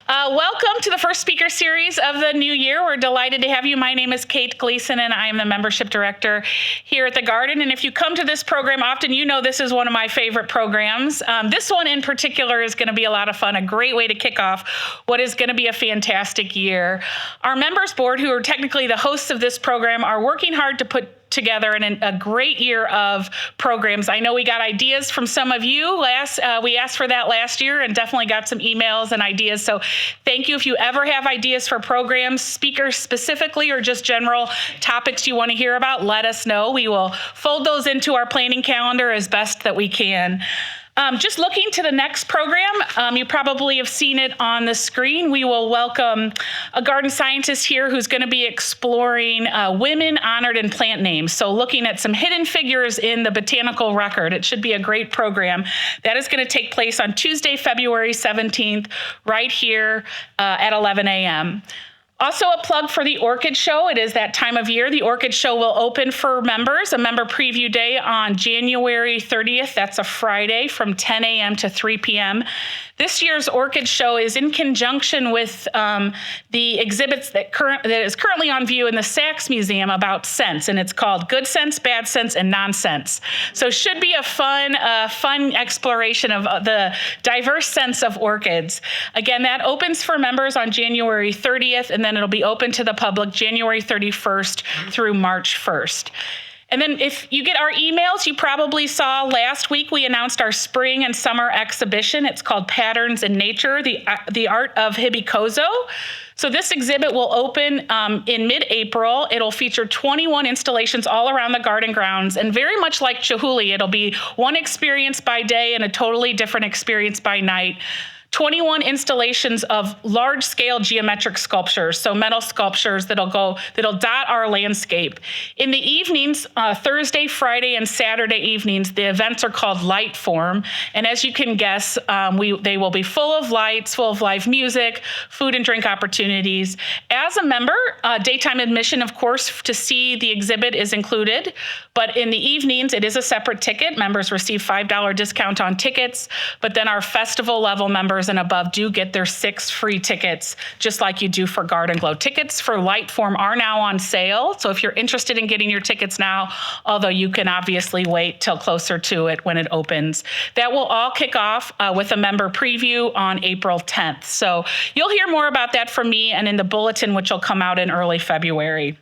Welcome to the first speaker series of the new year. We're delighted to have you. My name is Kate Gleason, and I am the membership director here at the Garden. And if you come to this program often, you know this is one of my favorite programs. This one in particular is going to be a lot of fun, a great way to kick off what is going to be a fantastic year. Our members board, who are technically the hosts of this program, are working hard to put together in a great year of programs. I know we got ideas from some of you we asked for that last year and definitely got some emails and ideas. So thank you. If you ever have ideas for programs, speakers specifically, or just general topics you want to hear about, let us know. We will fold those into our planning calendar as best that we can. Just looking to the next program, you probably have seen it on the screen. We will welcome a garden scientist here who's going to be exploring women honored in plant names. So looking at some hidden figures in the botanical record. It should be a great program. That is going to take place on Tuesday, February 17th, right here at 11 a.m. Also a plug for the Orchid Show. It is that time of year. The Orchid Show will open for members, a member preview day on January 30th. That's a Friday from 10 a.m. to 3 p.m. This year's Orchid Show is in conjunction with the exhibits that is currently on view in the Sachs Museum about scents, and it's called Good Scents, Bad Scents, and Nonsense. So should be a fun exploration of the diverse scents of orchids. Again, that opens for members on January 30th, and then it'll be open to the public January 31st through March 1st. And then if you get our emails, you probably saw last week we announced our spring and summer exhibition. It's called Patterns in Nature, the Art of Hibikozo. So this exhibit will open in mid-April. It'll feature 21 installations all around the garden grounds, and very much like Chihuly, it'll be one experience by day and a totally different experience by night. 21 installations of large-scale geometric sculptures, so metal sculptures that'll dot our landscape. In the evenings, Thursday, Friday, and Saturday evenings, the events are called Light Form, and as you can guess, they will be full of lights, full of live music, food and drink opportunities. As a member, daytime admission, of course, to see the exhibit is included, but in the evenings, it is a separate ticket. Members receive $5 discount on tickets, but then our festival level members and above do get their 6 free tickets, just like you do for Garden Glow. Tickets for Light Form are now on sale, so if you're interested in getting your tickets now, although you can obviously wait till closer to it when it opens. That will all kick off with a member preview on April 10th. So you'll hear more about that from me and in the bulletin, which will come out in early February.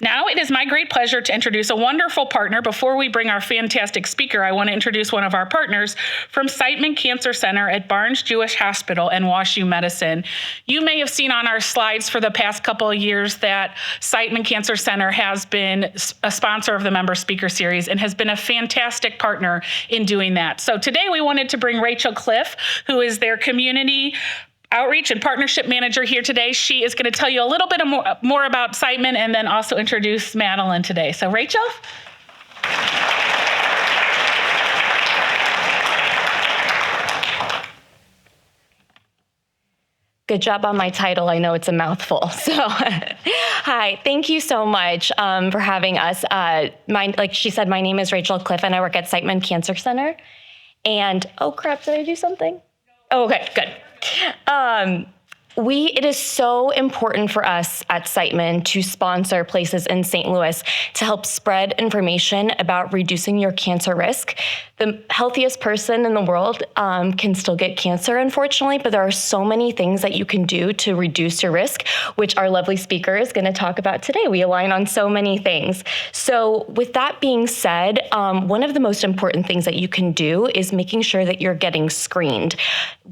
Now it is my great pleasure to introduce a wonderful partner. Before we bring our fantastic speaker, I want to introduce one of our partners from Siteman Cancer Center at Barnes-Jewish Hospital and WashU Medicine. You may have seen on our slides for the past couple of years that Siteman Cancer Center has been a sponsor of the Member Speaker Series and has been a fantastic partner in doing that. So today we wanted to bring Rachel Cliff, who is their community outreach and partnership manager here today. She is going to tell you a little bit more about Siteman and then also introduce Madeline today. So Rachel? Good job on my title. I know it's a mouthful. So, hi, thank you so much for having us. Like she said, my name is Rachel Cliff and I work at Siteman Cancer Center. And, oh crap, did I do something? Oh, okay, good. It is so important for us at Siteman to sponsor places in St. Louis to help spread information about reducing your cancer risk. The healthiest person in the world can still get cancer, unfortunately, but there are so many things that you can do to reduce your risk, which our lovely speaker is going to talk about today. We align on so many things. So with that being said, one of the most important things that you can do is making sure that you're getting screened.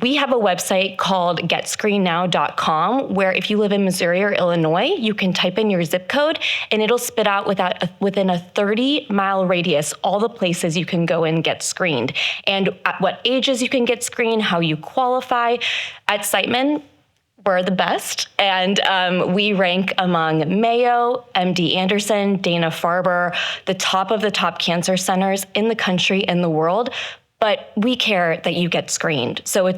We have a website called getscreenednow.com, where if you live in Missouri or Illinois, you can type in your zip code and it'll spit out within a 30-mile radius all the places you can go and get screened and at what ages you can get screened, how you qualify. At Siteman, we're the best, and we rank among Mayo, MD Anderson, Dana-Farber, the top of the top cancer centers in the country and the world. But we care that you get screened. So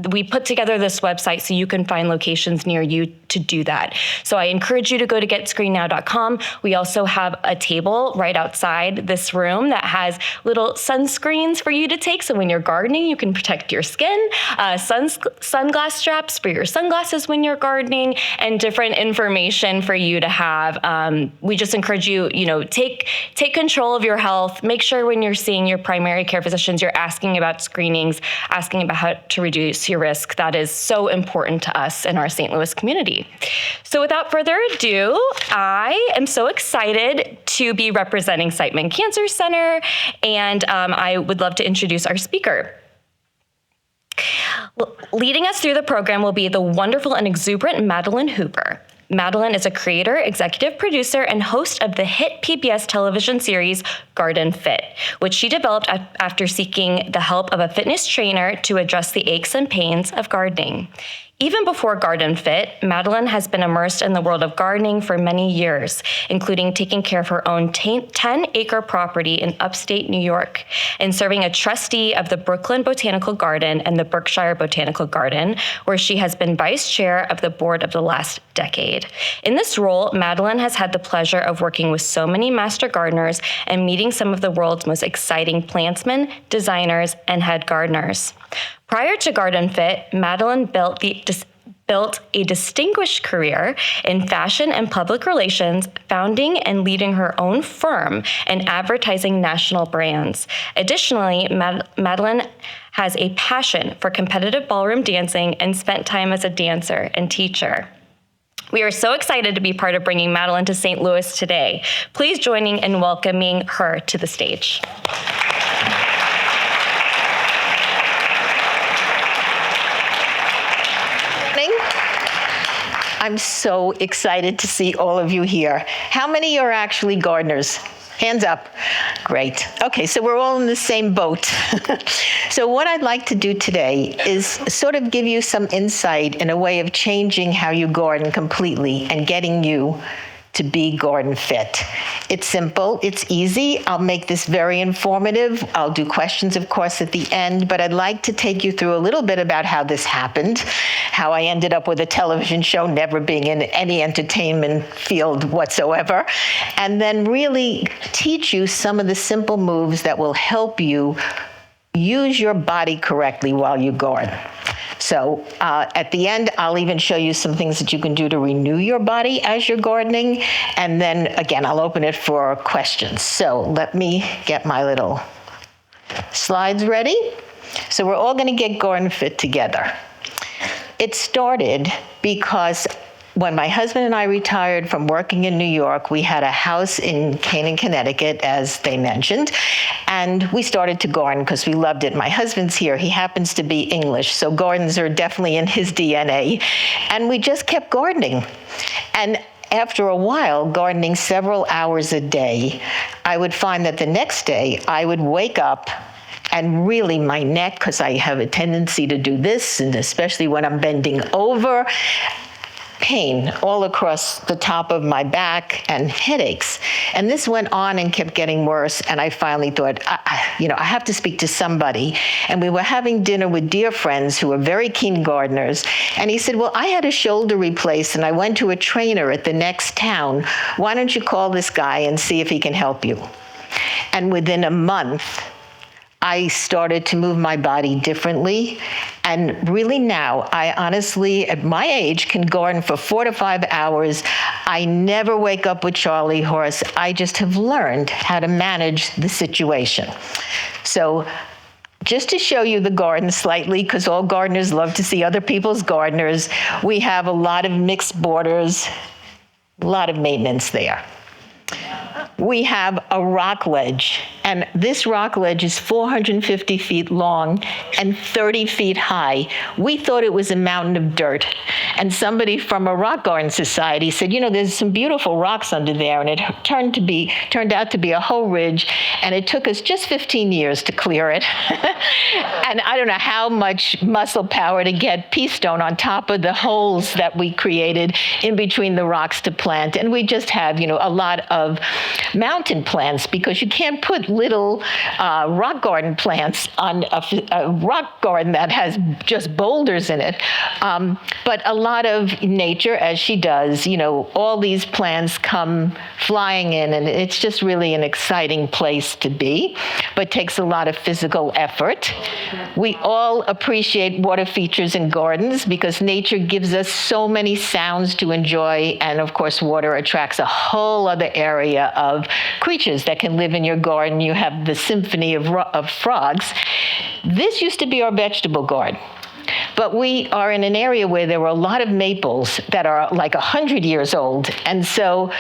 we put together this website so you can find locations near you to do that. So I encourage you to go to getscreenednow.com. We also have a table right outside this room that has little sunscreens for you to take. So when you're gardening, you can protect your skin, sunglass straps for your sunglasses when you're gardening, and different information for you to have. We just encourage you, take control of your health. Make sure when you're seeing your primary care physicians, you're asking about screenings, asking about how to reduce your risk. That is so important to us in our St. Louis community. So without further ado, I am so excited to be representing Siteman Cancer Center, and I would love to introduce our speaker. Leading us through the program will be the wonderful and exuberant Madeline Hooper. Madeline is a creator, executive producer, and host of the hit PBS television series GardenFit, which she developed after seeking the help of a fitness trainer to address the aches and pains of gardening. Even before GardenFit, Madeline has been immersed in the world of gardening for many years, including taking care of her own 10-acre property in upstate New York and serving a trustee of the Brooklyn Botanical Garden and the Berkshire Botanical Garden, where she has been vice chair of the board of the last decade. In this role, Madeline has had the pleasure of working with so many master gardeners and meeting some of the world's most exciting plantsmen, designers, and head gardeners. Prior to GardenFit, Madeline built a distinguished career in fashion and public relations, founding and leading her own firm and advertising national brands. Additionally, Madeline has a passion for competitive ballroom dancing and spent time as a dancer and teacher. We are so excited to be part of bringing Madeline to St. Louis today. Please join me in welcoming her to the stage. I'm so excited to see all of you here. How many are actually gardeners? Hands up. Great. Okay, so we're all in the same boat. So what I'd like to do today is sort of give you some insight in a way of changing how you garden completely and getting you to be garden fit. It's simple, it's easy. I'll make this very informative. I'll do questions, of course, at the end, but I'd like to take you through a little bit about how this happened, how I ended up with a television show, never being in any entertainment field whatsoever, and then really teach you some of the simple moves that will help you use your body correctly while you garden. So at the end, I'll even show you some things that you can do to renew your body as you're gardening. And then again, I'll open it for questions. So let me get my little slides ready. So we're all gonna get GardenFit together. It started because when my husband and I retired from working in New York, we had a house in Canaan, Connecticut, as they mentioned, and we started to garden because we loved it. My husband's here. He happens to be English, so gardens are definitely in his DNA, and we just kept gardening. And after a while, gardening several hours a day, I would find that the next day I would wake up and really my neck, because I have a tendency to do this, and especially when I'm bending over, pain all across the top of my back and headaches. And this went on and kept getting worse. And I finally thought, I have to speak to somebody. And we were having dinner with dear friends who were very keen gardeners. And he said, well, I had a shoulder replaced and I went to a trainer at the next town. Why don't you call this guy and see if he can help you? And within a month, I started to move my body differently. And really now, I honestly, at my age, can garden for 4 to 5 hours. I never wake up with Charlie horse. I just have learned how to manage the situation. So just to show you the garden slightly, because all gardeners love to see other people's gardeners, we have a lot of mixed borders, a lot of maintenance there. We have a rock ledge, and this rock ledge is 450 feet long and 30 feet high. We thought it was a mountain of dirt, and somebody from a rock garden society said, there's some beautiful rocks under there, and it turned out to be a whole ridge, and it took us just 15 years to clear it. And I don't know how much muscle power to get pea stone on top of the holes that we created in between the rocks to plant, and we just have, a lot of mountain plants, because you can't put little rock garden plants on a rock garden that has just boulders in it. But a lot of nature, as she does, all these plants come flying in, and it's just really an exciting place to be, but takes a lot of physical effort. We all appreciate water features in gardens because nature gives us so many sounds to enjoy, and of course water attracts a whole other area of creatures that can live in your garden. You have the symphony of frogs. This used to be our vegetable garden. But we are in an area where there were a lot of maples that are like 100 years old. And so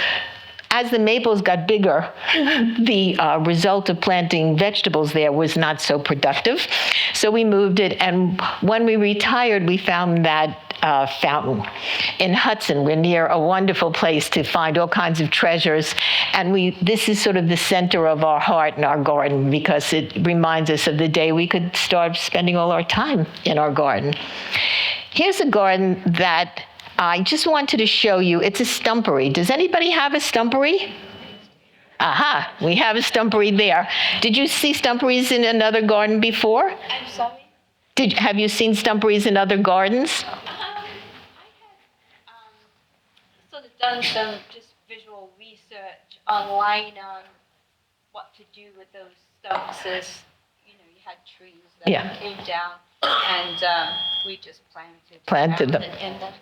as the maples got bigger, the result of planting vegetables there was not so productive. So we moved it, and when we retired, we found that fountain in Hudson. We're near a wonderful place to find all kinds of treasures, and this is sort of the center of our heart in our garden because it reminds us of the day we could start spending all our time in our garden. Here's a garden that I just wanted to show you. It's a stumpery. Does anybody have a stumpery? Aha, we have a stumpery there. Did you see stumperies in another garden before? I'm sorry. Have you seen stumperies in other gardens? I have sort of done some just visual research online on what to do with those stumps as, you had trees that came down, and we just planted them. in them.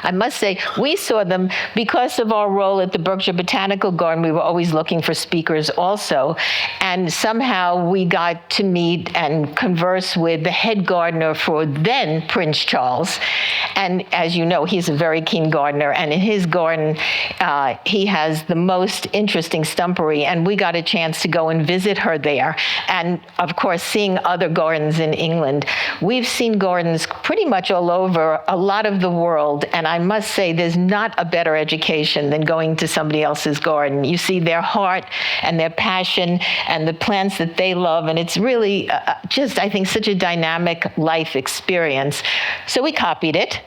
I must say, we saw them because of our role at the Berkshire Botanical Garden. We were always looking for speakers also. And somehow we got to meet and converse with the head gardener for then Prince Charles. And as you know, he's a very keen gardener. And in his garden, he has the most interesting stumpery. And we got a chance to go and visit her there. And of course, seeing other gardens in England. We've seen gardens pretty much all over a lot of the world. And I must say, there's not a better education than going to somebody else's garden. You see their heart and their passion and the plants that they love. And it's really just, I think, such a dynamic life experience. So we copied it.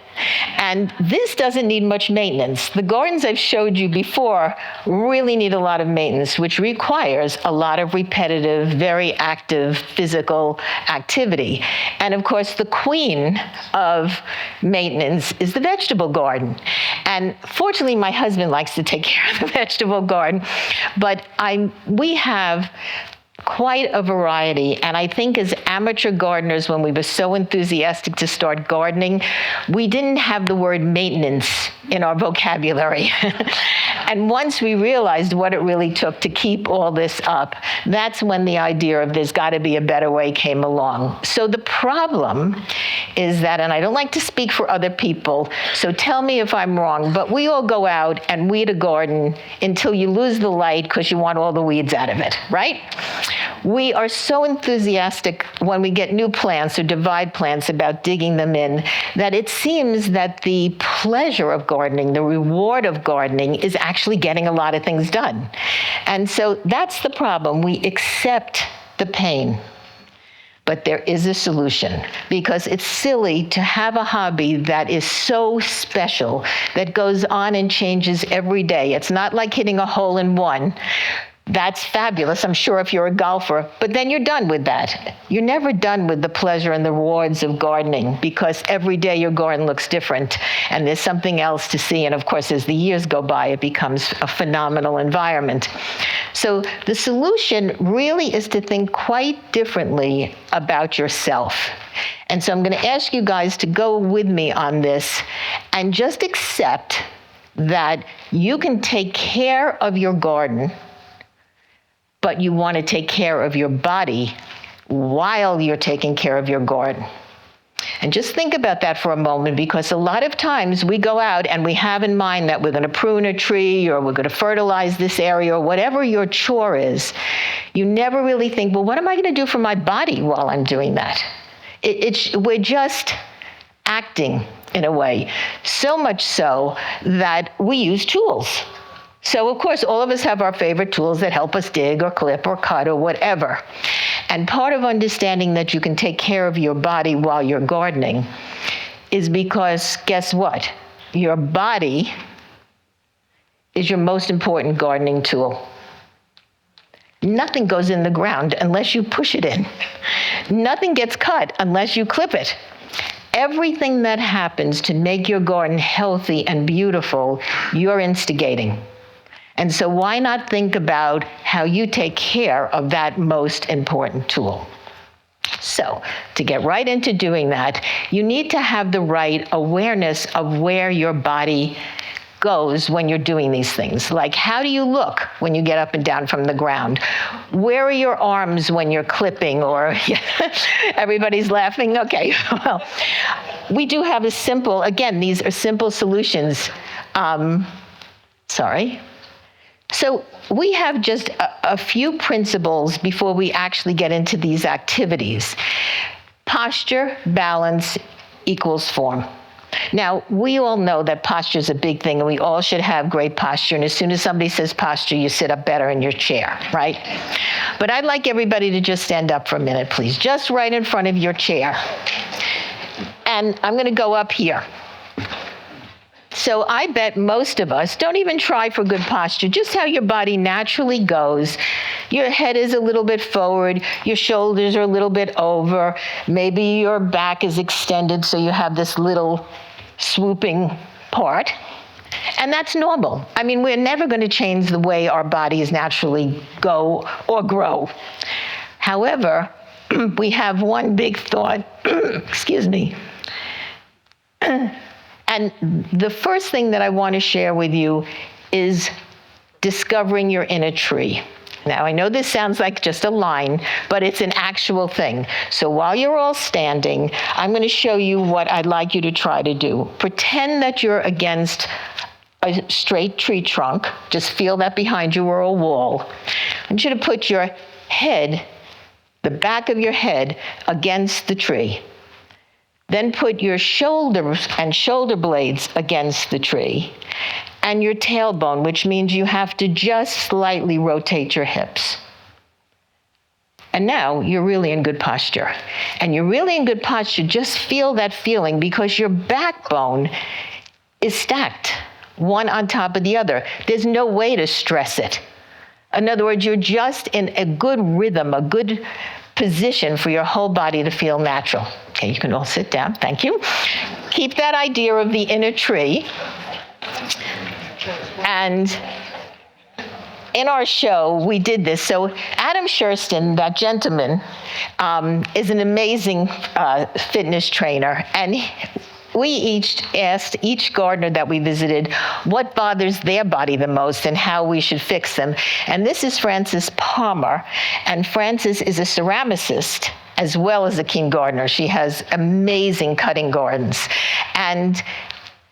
And this doesn't need much maintenance. The gardens I've showed you before really need a lot of maintenance, which requires a lot of repetitive, very active physical activity. And of course, the queen of maintenance is the vegetable garden. And fortunately, my husband likes to take care of the vegetable garden, but we have quite a variety. And I think as amateur gardeners, when we were so enthusiastic to start gardening, we didn't have the word maintenance in our vocabulary. And once we realized what it really took to keep all this up, that's when the idea of there's got to be a better way came along. So the problem is that, and I don't like to speak for other people, so tell me if I'm wrong, but we all go out and weed a garden until you lose the light because you want all the weeds out of it, right? We are so enthusiastic when we get new plants or divide plants about digging them in that it seems that the pleasure of gardening, the reward of gardening, is actually getting a lot of things done. And so that's the problem. We accept the pain. But there is a solution, because it's silly to have a hobby that is so special, that goes on and changes every day. It's not like hitting a hole in one. That's fabulous, I'm sure, if you're a golfer, but then you're done with that. You're never done with the pleasure and the rewards of gardening, because every day your garden looks different and there's something else to see. And of course, as the years go by, it becomes a phenomenal environment. So the solution really is to think quite differently about yourself. And so I'm going to ask you guys to go with me on this and just accept that you can take care of your garden, but you want to take care of your body while you're taking care of your garden. And just think about that for a moment, because a lot of times we go out and we have in mind that we're going to prune a tree, or we're going to fertilize this area, or whatever your chore is. You never really think, well, what am I going to do for my body while I'm doing that? We're just acting in a way, so much so that we use tools. So, of course, all of us have our favorite tools that help us dig or clip or cut or whatever. And part of understanding that you can take care of your body while you're gardening is because, guess what? Your body is your most important gardening tool. Nothing goes in the ground unless you push it in. Nothing gets cut unless you clip it. Everything that happens to make your garden healthy and beautiful, you're instigating. And so why not think about how you take care of that most important tool? So, to get right into doing that, you need to have the right awareness of where your body goes when you're doing these things. Like, how do you look when you get up and down from the ground? Where are your arms when you're clipping? Or everybody's laughing? Okay, well, we do have a simple, again, these are simple solutions. So we have just a few principles before we actually get into these activities. Posture, balance equals form. Now, we all know that posture is a big thing, and we all should have great posture. And as soon as somebody says posture, you sit up better in your chair, right? But I'd like everybody to just stand up for a minute, please, just right in front of your chair. And I'm going to go up here. So I bet most of us don't even try for good posture, just how your body naturally goes. Your head is a little bit forward, your shoulders are a little bit over, maybe your back is extended so you have this little swooping part. And that's normal. I mean, we're never going to change the way our bodies naturally go or grow. However, we have one big thought, excuse me. And the first thing that I want to share with you is discovering your inner tree. Now, I know this sounds like just a line, but it's an actual thing. So while you're all standing, I'm going to show you what I'd like you to try to do. Pretend that you're against a straight tree trunk. Just feel that behind you or a wall. I want you to put your head, the back of your head, against the tree. Then put your shoulders and shoulder blades against the tree, and your tailbone, which means you have to just slightly rotate your hips. And now you're really in good posture. And you're really in good posture, just feel that feeling, because your backbone is stacked, one on top of the other. There's no way to stress it. In other words, you're just in a good rhythm, a good position for your whole body to feel natural. Okay, you can all sit down, thank you. Keep that idea of the inner tree. And in our show, we did this. So Adam Schurston, that gentleman, is an amazing fitness trainer. And we each asked each gardener that we visited what bothers their body the most and how we should fix them. And this is Frances Palmer. And Frances is a ceramicist as well as a keen gardener. She has amazing cutting gardens. And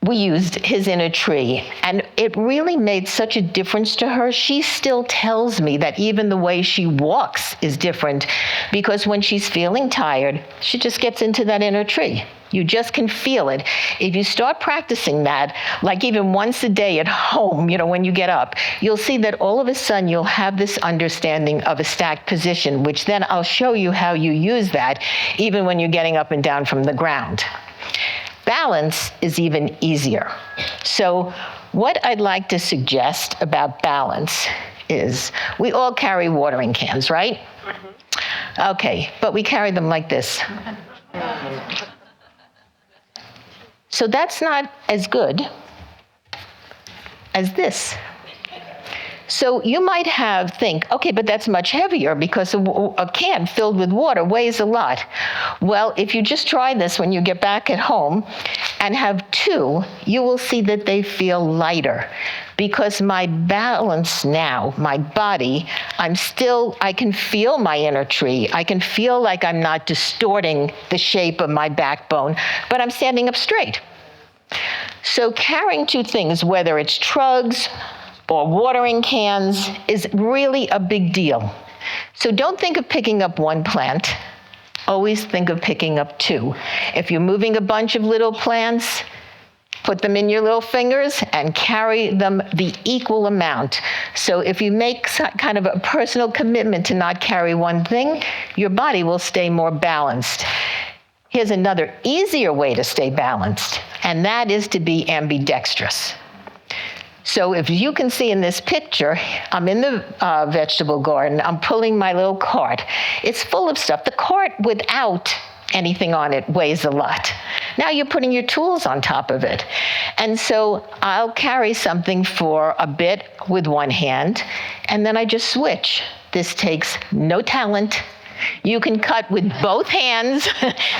we used his inner tree, and it really made such a difference to her. She still tells me that even the way she walks is different, because when she's feeling tired, she just gets into that inner tree. You just can feel it. If you start practicing that, like even once a day at home, when you get up, you'll see that all of a sudden you'll have this understanding of a stacked position, which then I'll show you how you use that even when you're getting up and down from the ground. Balance is even easier. So what I'd like to suggest about balance is we all carry watering cans, right? Mm-hmm. Okay, but we carry them like this. So that's not as good as this. So you might think, okay, but that's much heavier because a can filled with water weighs a lot. Well, if you just try this when you get back at home and have two, you will see that they feel lighter, because my balance now, my body, I can feel my inner tree. I can feel like I'm not distorting the shape of my backbone, but I'm standing up straight. So carrying two things, whether it's trugs or watering cans, is really a big deal. So don't think of picking up one plant. Always think of picking up two. If you're moving a bunch of little plants, put them in your little fingers and carry them the equal amount. So if you make kind of a personal commitment to not carry one thing, your body will stay more balanced. Here's another easier way to stay balanced, and that is to be ambidextrous. So if you can see in this picture, I'm in the vegetable garden. I'm pulling my little cart. It's full of stuff. The cart without anything on it weighs a lot. Now you're putting your tools on top of it. And so I'll carry something for a bit with one hand, and then I just switch. This takes no talent. You can cut with both hands.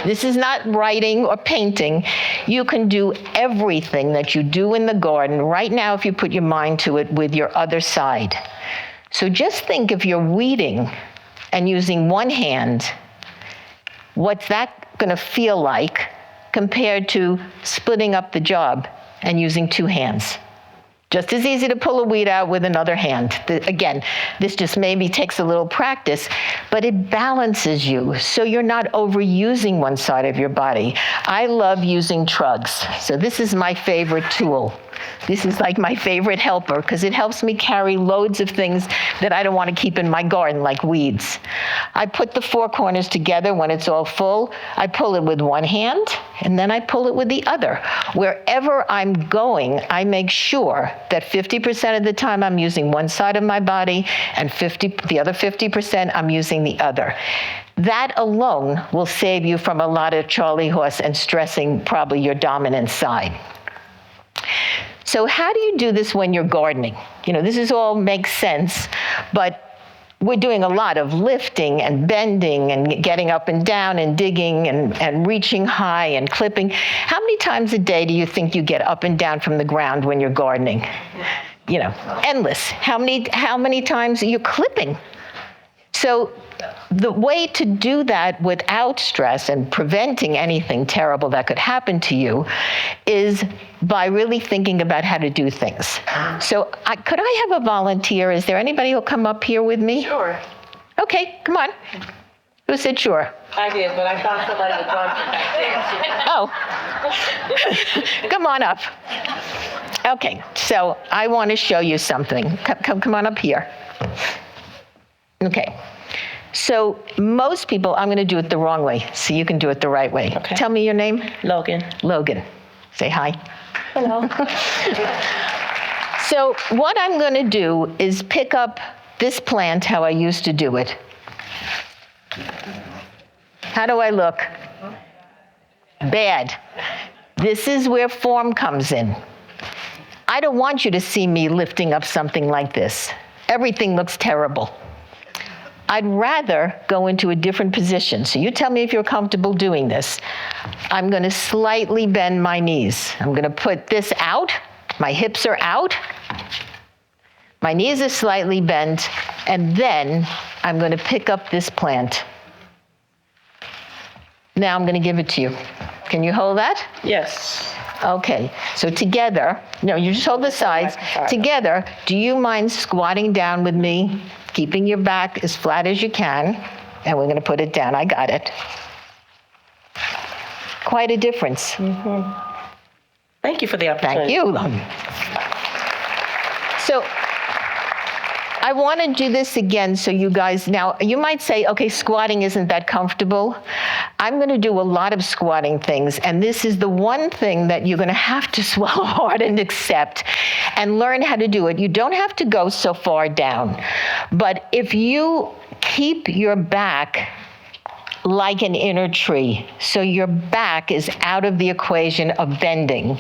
This is not writing or painting. You can do everything that you do in the garden right now if you put your mind to it with your other side. So just think if you're weeding and using one hand, what's that going to feel like compared to splitting up the job and using two hands? Just as easy to pull a weed out with another hand. Again, this just maybe takes a little practice, but it balances you so you're not overusing one side of your body. I love using trugs. So this is my favorite tool. This is like my favorite helper because it helps me carry loads of things that I don't want to keep in my garden, like weeds. I put the four corners together when it's all full. I pull it with one hand, and then I pull it with the other. Wherever I'm going, I make sure that 50% of the time I'm using one side of my body, and the other 50% I'm using the other. That alone will save you from a lot of charley horse and stressing probably your dominant side. So how do you do this when you're gardening? This all makes sense, but we're doing a lot of lifting and bending and getting up and down and digging and reaching high and clipping. How many times a day do you think you get up and down from the ground when you're gardening? Endless. How many times are you clipping? So the way to do that without stress and preventing anything terrible that could happen to you is by really thinking about how to do things. So could I have a volunteer? Is there anybody who'll come up here with me? Sure. Okay, come on. Who said sure? I did, but I thought somebody was going to back there. Oh. Come on up. Okay, so I want to show you something. Come on up here. Okay. So most people, I'm going to do it the wrong way, so you can do it the right way. Okay. Tell me your name. Logan. Logan. Say hi. Hello. So what I'm going to do is pick up this plant how I used to do it. How do I look? Bad. This is where form comes in. I don't want you to see me lifting up something like this. Everything looks terrible. I'd rather go into a different position. So you tell me if you're comfortable doing this. I'm going to slightly bend my knees. I'm going to put this out. My hips are out. My knees are slightly bent. And then I'm going to pick up this plant. Now I'm going to give it to you. Can you hold that? Yes. Okay, so together, no, you just hold the sides. Together, do you mind squatting down with me, keeping your back as flat as you can, and we're going to put it down. I got it. Quite a difference. Mm-hmm. Thank you for the opportunity. Thank you. So I want to do this again so you guys, now you might say, okay, squatting isn't that comfortable. I'm going to do a lot of squatting things, and this is the one thing that you're going to have to swallow hard and accept and learn how to do it. You don't have to go so far down, but if you keep your back like an inner tree, so your back is out of the equation of bending,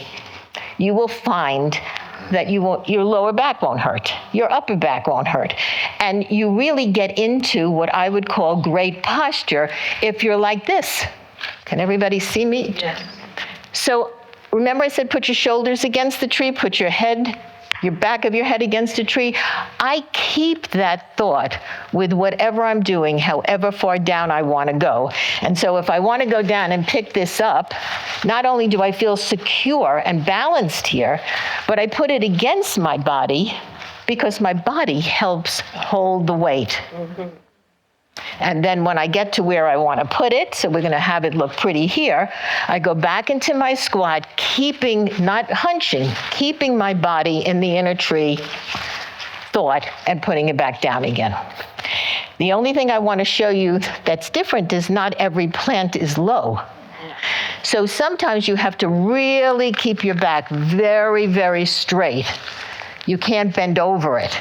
you will find that your lower back won't hurt, your upper back won't hurt. And you really get into what I would call great posture if you're like this. Can everybody see me? Yes. So remember I said put your shoulders against the tree, put your back of your head against a tree. I keep that thought with whatever I'm doing, however far down I want to go. And so if I want to go down and pick this up, not only do I feel secure and balanced here, but I put it against my body because my body helps hold the weight. Mm-hmm. And then when I get to where I want to put it, so we're going to have it look pretty here, I go back into my squat, not hunching, keeping my body in the inner tree thought and putting it back down again. The only thing I want to show you that's different is not every plant is low. So sometimes you have to really keep your back very, very straight You can't bend over it.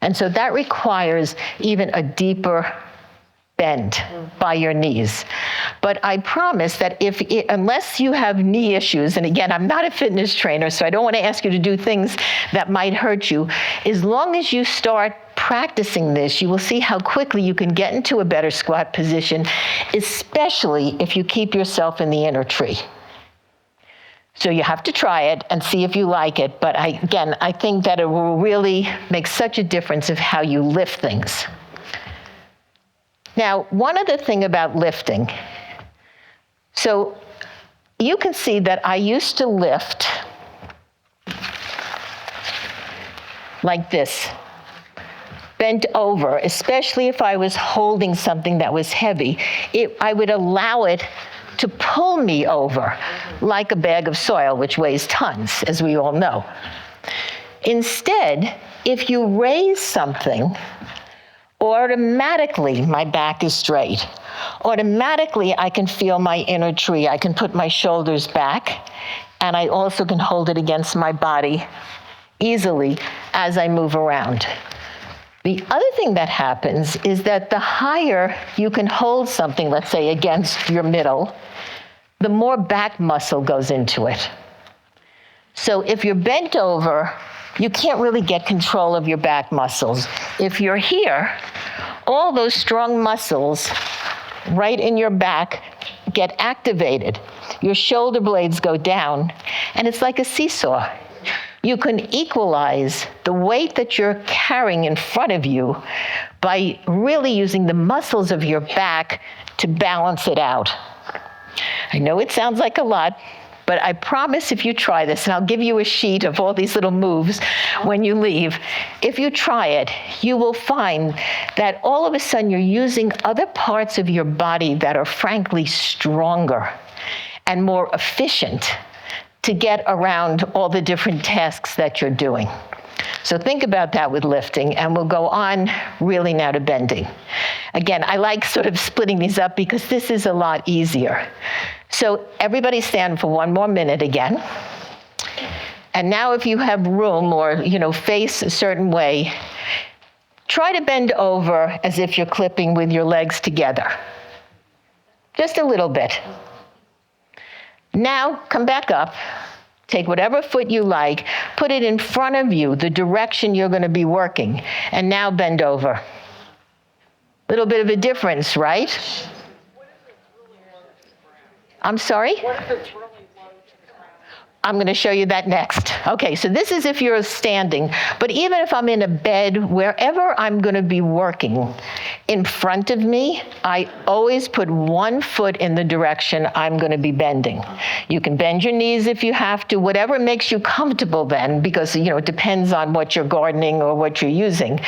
And so that requires even a deeper bend by your knees. But I promise that unless you have knee issues, and again, I'm not a fitness trainer, so I don't want to ask you to do things that might hurt you. As long as you start practicing this, you will see how quickly you can get into a better squat position, especially if you keep yourself in the inner tree. So you have to try it and see if you like it. But I think that it will really make such a difference of how you lift things. Now, one other thing about lifting. So you can see that I used to lift like this, bent over, especially if I was holding something that was heavy. I would allow it to pull me over, like a bag of soil, which weighs tons, as we all know. Instead, if you raise something, automatically my back is straight. Automatically I can feel my inner tree. I can put my shoulders back, and I also can hold it against my body easily as I move around. The other thing that happens is that the higher you can hold something, let's say against your middle, the more back muscle goes into it. So if you're bent over, you can't really get control of your back muscles. If you're here, all those strong muscles right in your back get activated. Your shoulder blades go down, and it's like a seesaw. You can equalize the weight that you're carrying in front of you by really using the muscles of your back to balance it out. I know it sounds like a lot, but I promise if you try this, and I'll give you a sheet of all these little moves when you leave, if you try it, you will find that all of a sudden you're using other parts of your body that are frankly stronger and more efficient to get around all the different tasks that you're doing. So think about that with lifting, and we'll go on really now to bending. Again, I like sort of splitting these up because this is a lot easier. So everybody stand for one more minute again. And now if you have room or, face a certain way, try to bend over as if you're clipping with your legs together. Just a little bit. Now come back up. Take whatever foot you like, put it in front of you, the direction you're going to be working, and now bend over. Little bit of a difference, right? I'm sorry? I'm going to show you that next. Okay, so this is if you're standing, but even if I'm in a bed, wherever I'm going to be working, in front of me, I always put one foot in the direction I'm going to be bending. You can bend your knees if you have to, whatever makes you comfortable then, because it depends on what you're gardening or what you're using.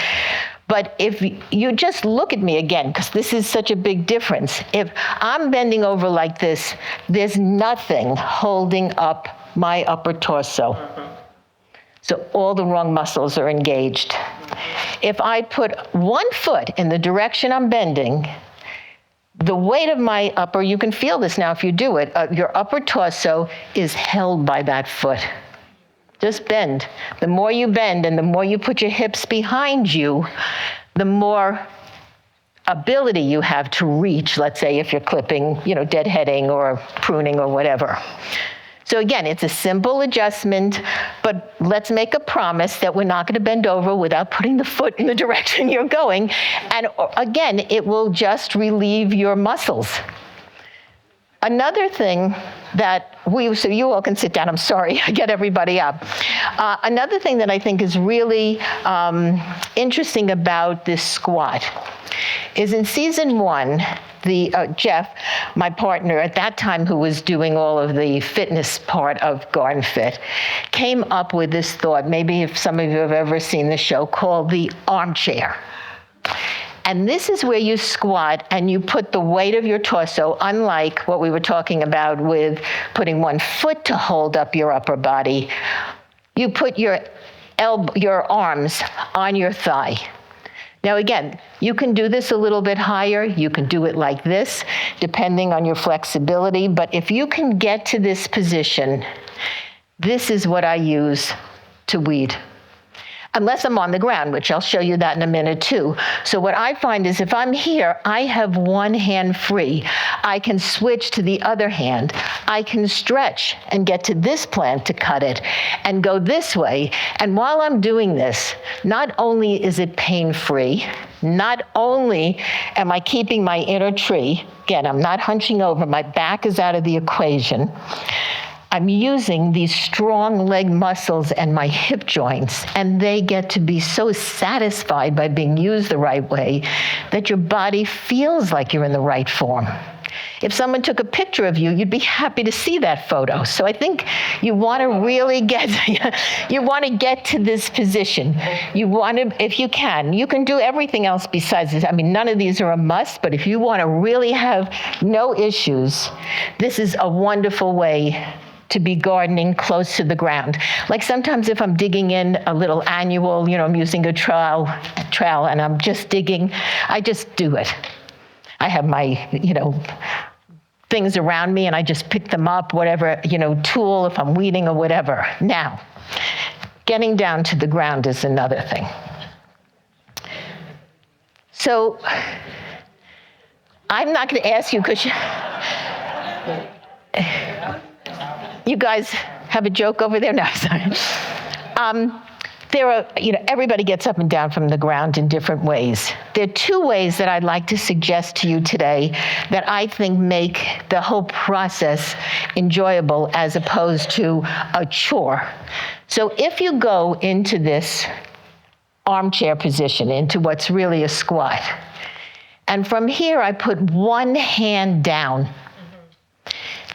But if you just look at me again, because this is such a big difference. If I'm bending over like this, there's nothing holding up my upper torso. So all the wrong muscles are engaged. If I put one foot in the direction I'm bending, the weight of my upper, you can feel this now if you do it, your upper torso is held by that foot. Just bend. The more you bend and the more you put your hips behind you, the more ability you have to reach, let's say if you're clipping, deadheading or pruning or whatever. So again, it's a simple adjustment, but let's make a promise that we're not going to bend over without putting the foot in the direction you're going. And again, it will just relieve your muscles. Another thing that so you all can sit down, I'm sorry, I get everybody up. Another thing that I think is really interesting about this squat is in season 1, Jeff, my partner at that time who was doing all of the fitness part of GardenFit, came up with this thought, maybe if some of you have ever seen the show, called the armchair. And this is where you squat and you put the weight of your torso, unlike what we were talking about with putting one foot to hold up your upper body. You put your arms on your thigh. Now again, you can do this a little bit higher. You can do it like this, depending on your flexibility. But if you can get to this position, this is what I use to weed. unless I'm on the ground, which I'll show you that in a minute too. So what I find is if I'm here, I have one hand free. I can switch to the other hand. I can stretch and get to this plant to cut it and go this way. And while I'm doing this, not only is it pain-free, not only am I keeping my inner tree, again, I'm not hunching over, my back is out of the equation, I'm using these strong leg muscles and my hip joints, and they get to be so satisfied by being used the right way that your body feels like you're in the right form. If someone took a picture of you, you'd be happy to see that photo. So I think you want to really get to this position. You want to, if you can do everything else besides this. I mean, none of these are a must, but if you want to really have no issues, this is a wonderful way to be gardening close to the ground. Like sometimes if I'm digging in a little annual, I'm using a trowel and I'm just digging, I just do it. I have my, things around me and I just pick them up, whatever, tool, if I'm weeding or whatever. Now, getting down to the ground is another thing. So, I'm not going to ask you because you guys have a joke over there? No, sorry. There are, everybody gets up and down from the ground in different ways. There are two ways that I'd like to suggest to you today that I think make the whole process enjoyable as opposed to a chore. So if you go into this armchair position, into what's really a squat, and from here I put one hand down,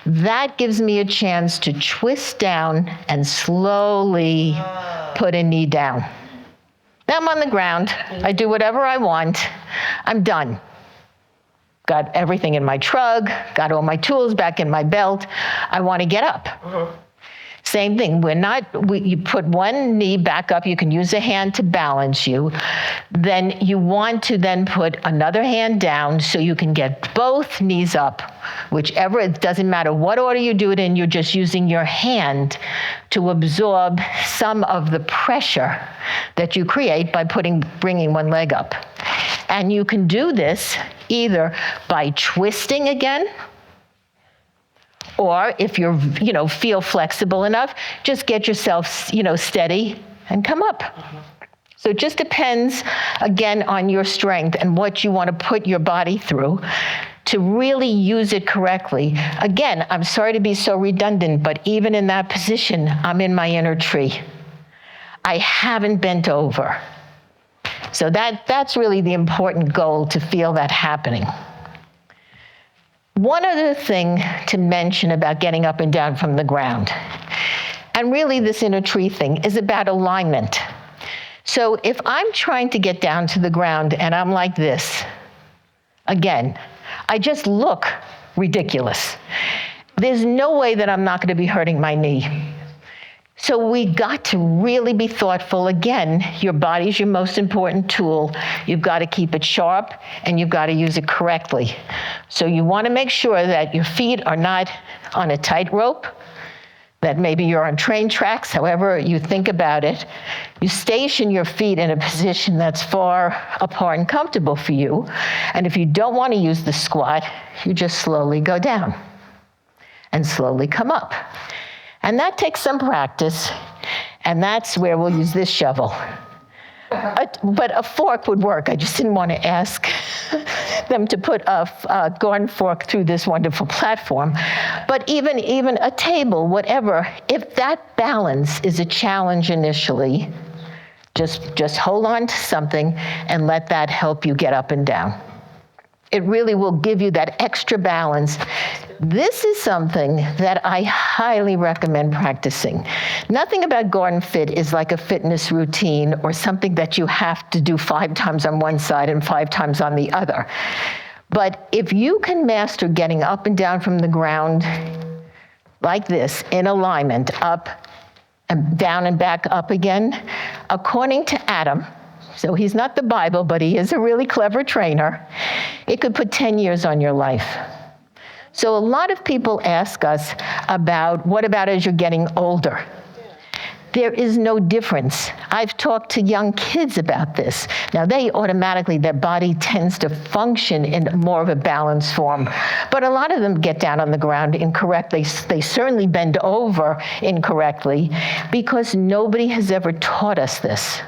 that gives me a chance to twist down and slowly put a knee down. Now I'm on the ground. I do whatever I want. I'm done. Got everything in my truck, got all my tools back in my belt. I want to get up. Same thing, you put one knee back up, you can use a hand to balance you. Then you want to then put another hand down so you can get both knees up. Whichever, it doesn't matter what order you do it in, you're just using your hand to absorb some of the pressure that you create by bringing one leg up. And you can do this either by twisting again, or if you feel flexible enough, just get yourself steady and come up. So it just depends again on your strength and what you want to put your body through to really use it correctly. Again, I'm sorry to be so redundant, but even in that position, I'm in my inner tree. I haven't bent over. So that's really the important goal, to feel that happening. One other thing to mention about getting up and down from the ground, and really this inner tree thing, is about alignment. So if I'm trying to get down to the ground and I'm like this, again, I just look ridiculous. There's no way that I'm not going to be hurting my knee. So we got to really be thoughtful. Again, your body's your most important tool. You've got to keep it sharp and you've got to use it correctly. So you want to make sure that your feet are not on a tightrope, that maybe you're on train tracks, however you think about it. You station your feet in a position that's far apart and comfortable for you. And if you don't want to use the squat, you just slowly go down and slowly come up. And that takes some practice, and that's where we'll use this shovel. But a fork would work. I just didn't want to ask them to put a garden fork through this wonderful platform. But even a table, whatever, if that balance is a challenge initially, just hold on to something and let that help you get up and down. It really will give you that extra balance. This is something that I highly recommend practicing. Nothing about GardenFit is like a fitness routine or something that you have to do 5 times on one side and 5 times on the other. But if you can master getting up and down from the ground like this, in alignment, up and down and back up again, according to Adam, so he's not the Bible, but he is a really clever trainer, it could put 10 years on your life. So a lot of people ask us about, what about as you're getting older? there is no difference. I've talked to young kids about this. Now, they automatically, their body tends to function in more of a balanced form, but a lot of them get down on the ground incorrectly. They certainly bend over incorrectly because nobody has ever taught us this.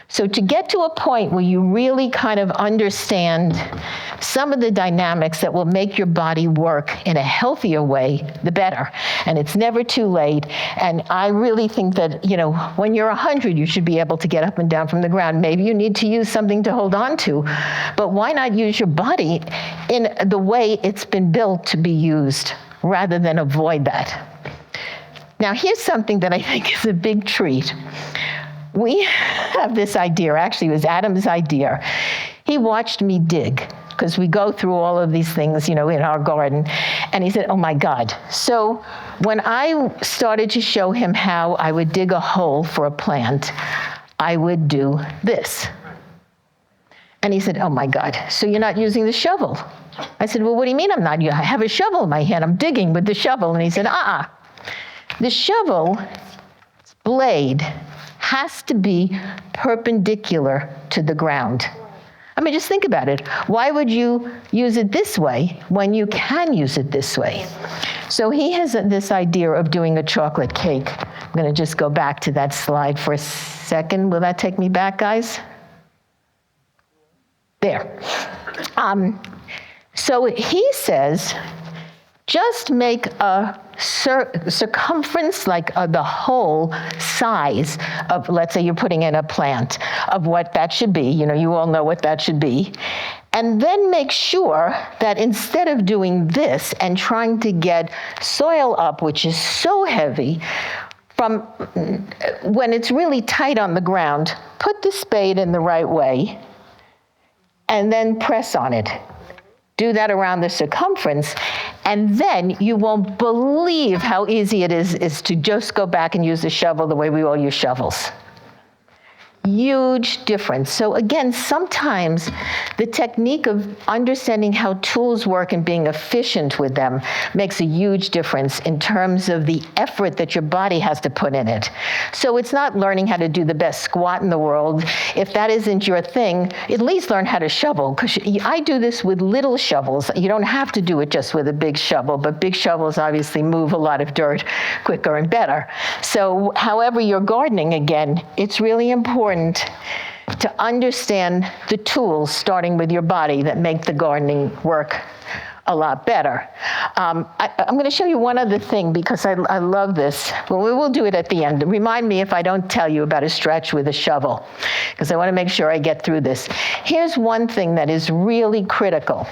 So to get to a point where you really kind of understand some of the dynamics that will make your body work in a healthier way, the better. And it's never too late. And I really think that, when you're 100, you should be able to get up and down from the ground. Maybe you need to use something to hold on to, but why not use your body in the way it's been built to be used rather than avoid that? Now, here's something that I think is a big treat. We have this idea, actually it was Adam's idea. He watched me dig, because we go through all of these things, in our garden, and he said, oh my God. So when I started to show him how I would dig a hole for a plant, I would do this. And he said, oh my God, so you're not using the shovel? I said, well, what do you mean I'm not? I have a shovel in my hand, I'm digging with the shovel. And he said, the shovel blade has to be perpendicular to the ground. I mean, just think about it. Why would you use it this way when you can use it this way? So he has this idea of doing a chocolate cake. I'm going to just go back to that slide for a second. Will that take me back, guys? There. So he says, just make a circumference, like the whole size of, let's say you're putting in a plant, of what that should be. You all know what that should be. And then make sure that instead of doing this and trying to get soil up, which is so heavy, from when it's really tight on the ground, put the spade in the right way and then press on it. Do that around the circumference, and then you won't believe how easy it is to just go back and use the shovel the way we all use shovels. Huge difference. So again, sometimes the technique of understanding how tools work and being efficient with them makes a huge difference in terms of the effort that your body has to put in it. So it's not learning how to do the best squat in the world. If that isn't your thing, at least learn how to shovel, because I do this with little shovels. You don't have to do it just with a big shovel, but big shovels obviously move a lot of dirt quicker and better. So however you're gardening, again, it's really important to understand the tools, starting with your body, that make the gardening work a lot better. I'm going to show you one other thing because I love this. Well, we will do it at the end. Remind me if I don't tell you about a stretch with a shovel, because I want to make sure I get through this. Here's one thing that is really critical.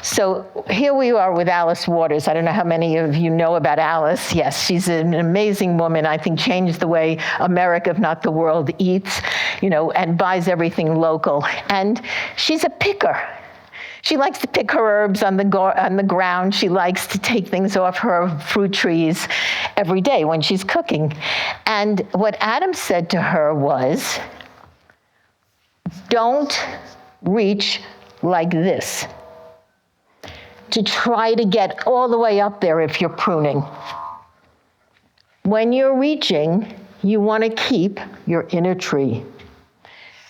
So here we are with Alice Waters. I don't know how many of you know about Alice. Yes, she's an amazing woman. I think changed the way America, if not the world, eats, and buys everything local. And she's a picker. She likes to pick her herbs on the ground. She likes to take things off her fruit trees every day when she's cooking. And what Adam said to her was, don't reach like this to try to get all the way up there if you're pruning. When you're reaching, you want to keep your inner tree.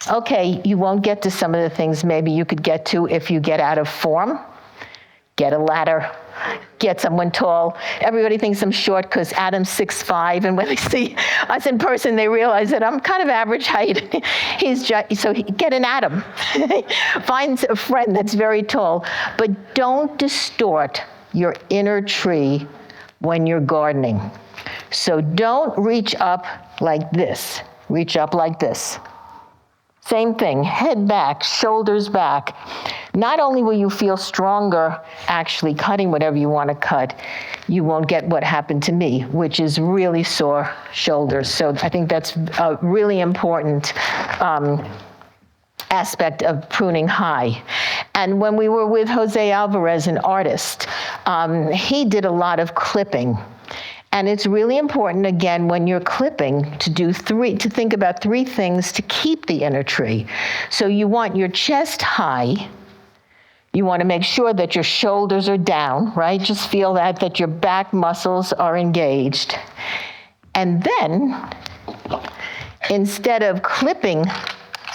Okay, you won't get to some of the things maybe you could get to if you get out of form. Get a ladder, get someone tall. Everybody thinks I'm short because Adam's 6'5", and when they see us in person, they realize that I'm kind of average height. So get an Adam. Find a friend that's very tall, but don't distort your inner tree when you're gardening. So don't reach up like this. Reach up like this. Same thing, head back, shoulders back. Not only will you feel stronger actually cutting whatever you want to cut, you won't get what happened to me, which is really sore shoulders. So I think that's a really important aspect of pruning high. And when we were with Jose Alvarez, an artist, he did a lot of clipping. And it's really important, again, when you're clipping, to think about three things to keep the inner tree. So you want your chest high. You want to make sure that your shoulders are down, right? Just feel that your back muscles are engaged. And then instead of clipping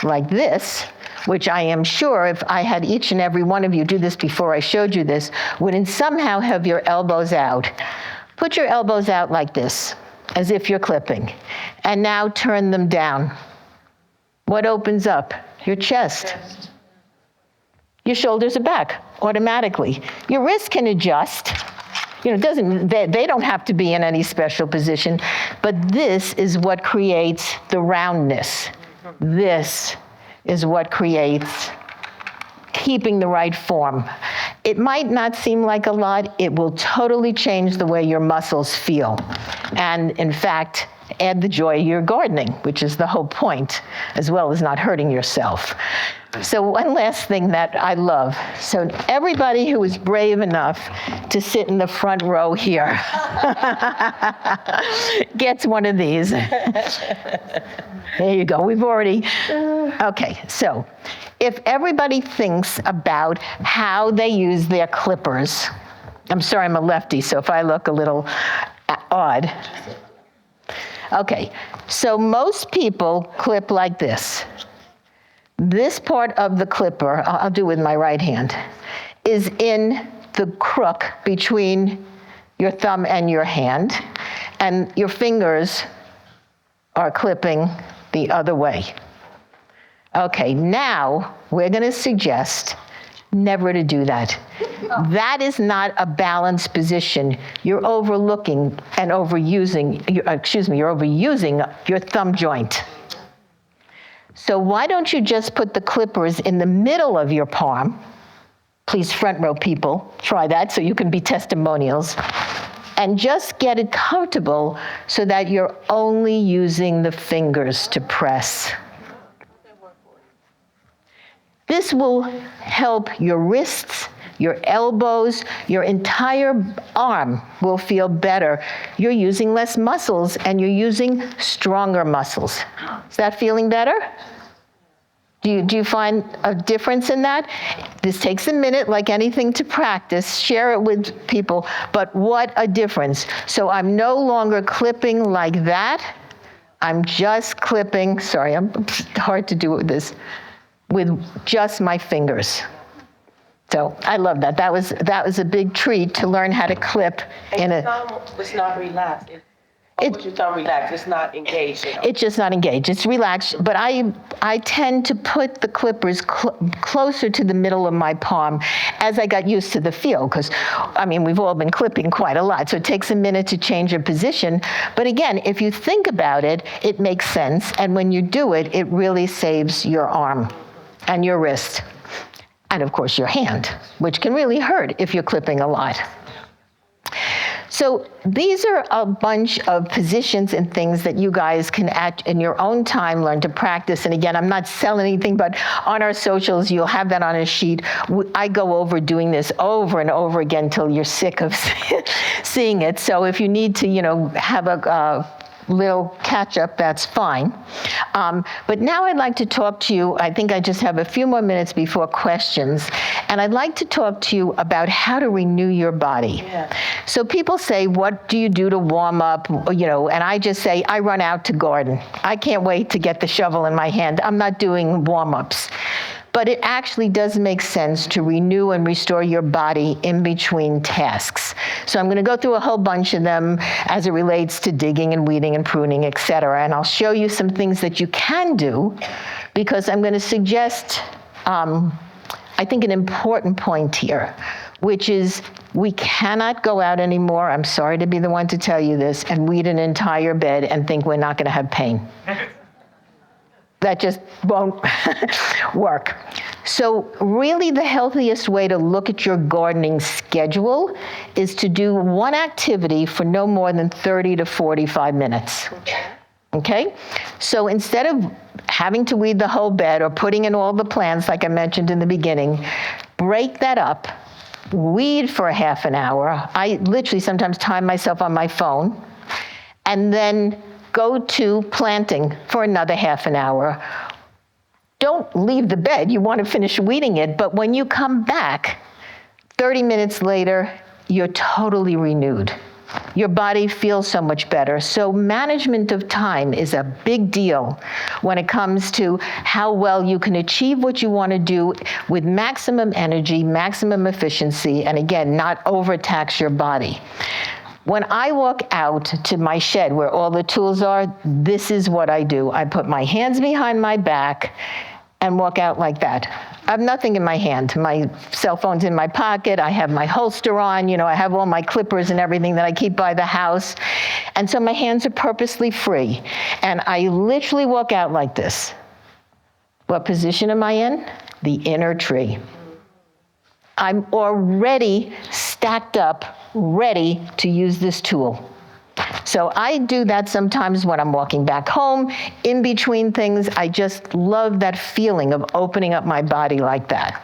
like this, which I am sure if I had each and every one of you do this before I showed you this, would somehow have your elbows out. Put your elbows out like this, as if you're clipping. And now turn them down. What opens up? Your chest. Your shoulders are back automatically. Your wrists can adjust. They don't have to be in any special position, but this is what creates the roundness. This is what creates keeping the right form. It might not seem like a lot. It will totally change the way your muscles feel. And in fact, add the joy of your gardening, which is the whole point, as well as not hurting yourself. So one last thing that I love. So everybody who is brave enough to sit in the front row here gets one of these. There you go. We've already, okay. So if everybody thinks about how they use their clippers, I'm sorry, I'm a lefty, so if I look a little odd. Okay, so most people clip like this. This part of the clipper, I'll do with my right hand, is in the crook between your thumb and your hand, and your fingers are clipping the other way. Okay, now we're going to suggest never to do that. That is not a balanced position. You're overlooking and overusing, you're overusing your thumb joint. So why don't you just put the clippers in the middle of your palm? Please, front row people, try that so you can be testimonials. And just get it comfortable so that you're only using the fingers to press. This will help your wrists, your elbows, your entire arm will feel better. You're using less muscles and you're using stronger muscles. Is that feeling better? Do you find a difference in that? This takes a minute, like anything, to practice. Share it with people, but what a difference. So I'm no longer clipping like that. I'm just clipping, sorry, I'm hard to do with this, with just my fingers. So I love that. That was a big treat to learn how to clip in a. It's not relaxed. Your thumb relaxed. It's not engaged. It's just not engaged. It's relaxed. But I tend to put the clippers closer to the middle of my palm as I got used to the feel. Because, I mean, we've all been clipping quite a lot. So it takes a minute to change your position. But again, if you think about it, it makes sense. And when you do it, it really saves your arm and your wrist. And of course, your hand, which can really hurt if you're clipping a lot. So these are a bunch of positions and things that you guys can, in your own time, learn to practice. And again, I'm not selling anything, but on our socials, you'll have that on a sheet. I go over doing this over and over again till you're sick of seeing it. So if you need to, have a little catch up, that's fine. But now I'd like to talk to you, I think I just have a few more minutes before questions, and I'd like to talk to you about how to renew your body. Yeah. So people say, what do you do to warm up? And I just say, I run out to garden. I can't wait to get the shovel in my hand. I'm not doing warm-ups. But it actually does make sense to renew and restore your body in between tasks. So I'm going to go through a whole bunch of them as it relates to digging and weeding and pruning, et cetera. And I'll show you some things that you can do, because I'm going to suggest, I think, an important point here, which is we cannot go out anymore, I'm sorry to be the one to tell you this, and weed an entire bed and think we're not going to have pain. That just won't work. So really the healthiest way to look at your gardening schedule is to do one activity for no more than 30 to 45 minutes. Okay? So instead of having to weed the whole bed or putting in all the plants like I mentioned in the beginning, break that up, weed for a half an hour. I literally sometimes time myself on my phone, and then go to planting for another half an hour. Don't leave the bed. You want to finish weeding it, but when you come back, 30 minutes later, you're totally renewed. your body feels so much better. So management of time is a big deal when it comes to how well you can achieve what you want to do with maximum energy, maximum efficiency, and again, not overtax your body. When I walk out to my shed where all the tools are, this is what I do. I put my hands behind my back and walk out like that. I have nothing in my hand. My cell phone's in my pocket. I have my holster on. I have all my clippers and everything that I keep by the house. And so my hands are purposely free. And I literally walk out like this. What position am I in? The inner tree. I'm already stacked up, ready to use this tool. So I do that sometimes when I'm walking back home, in between things. I just love that feeling of opening up my body like that.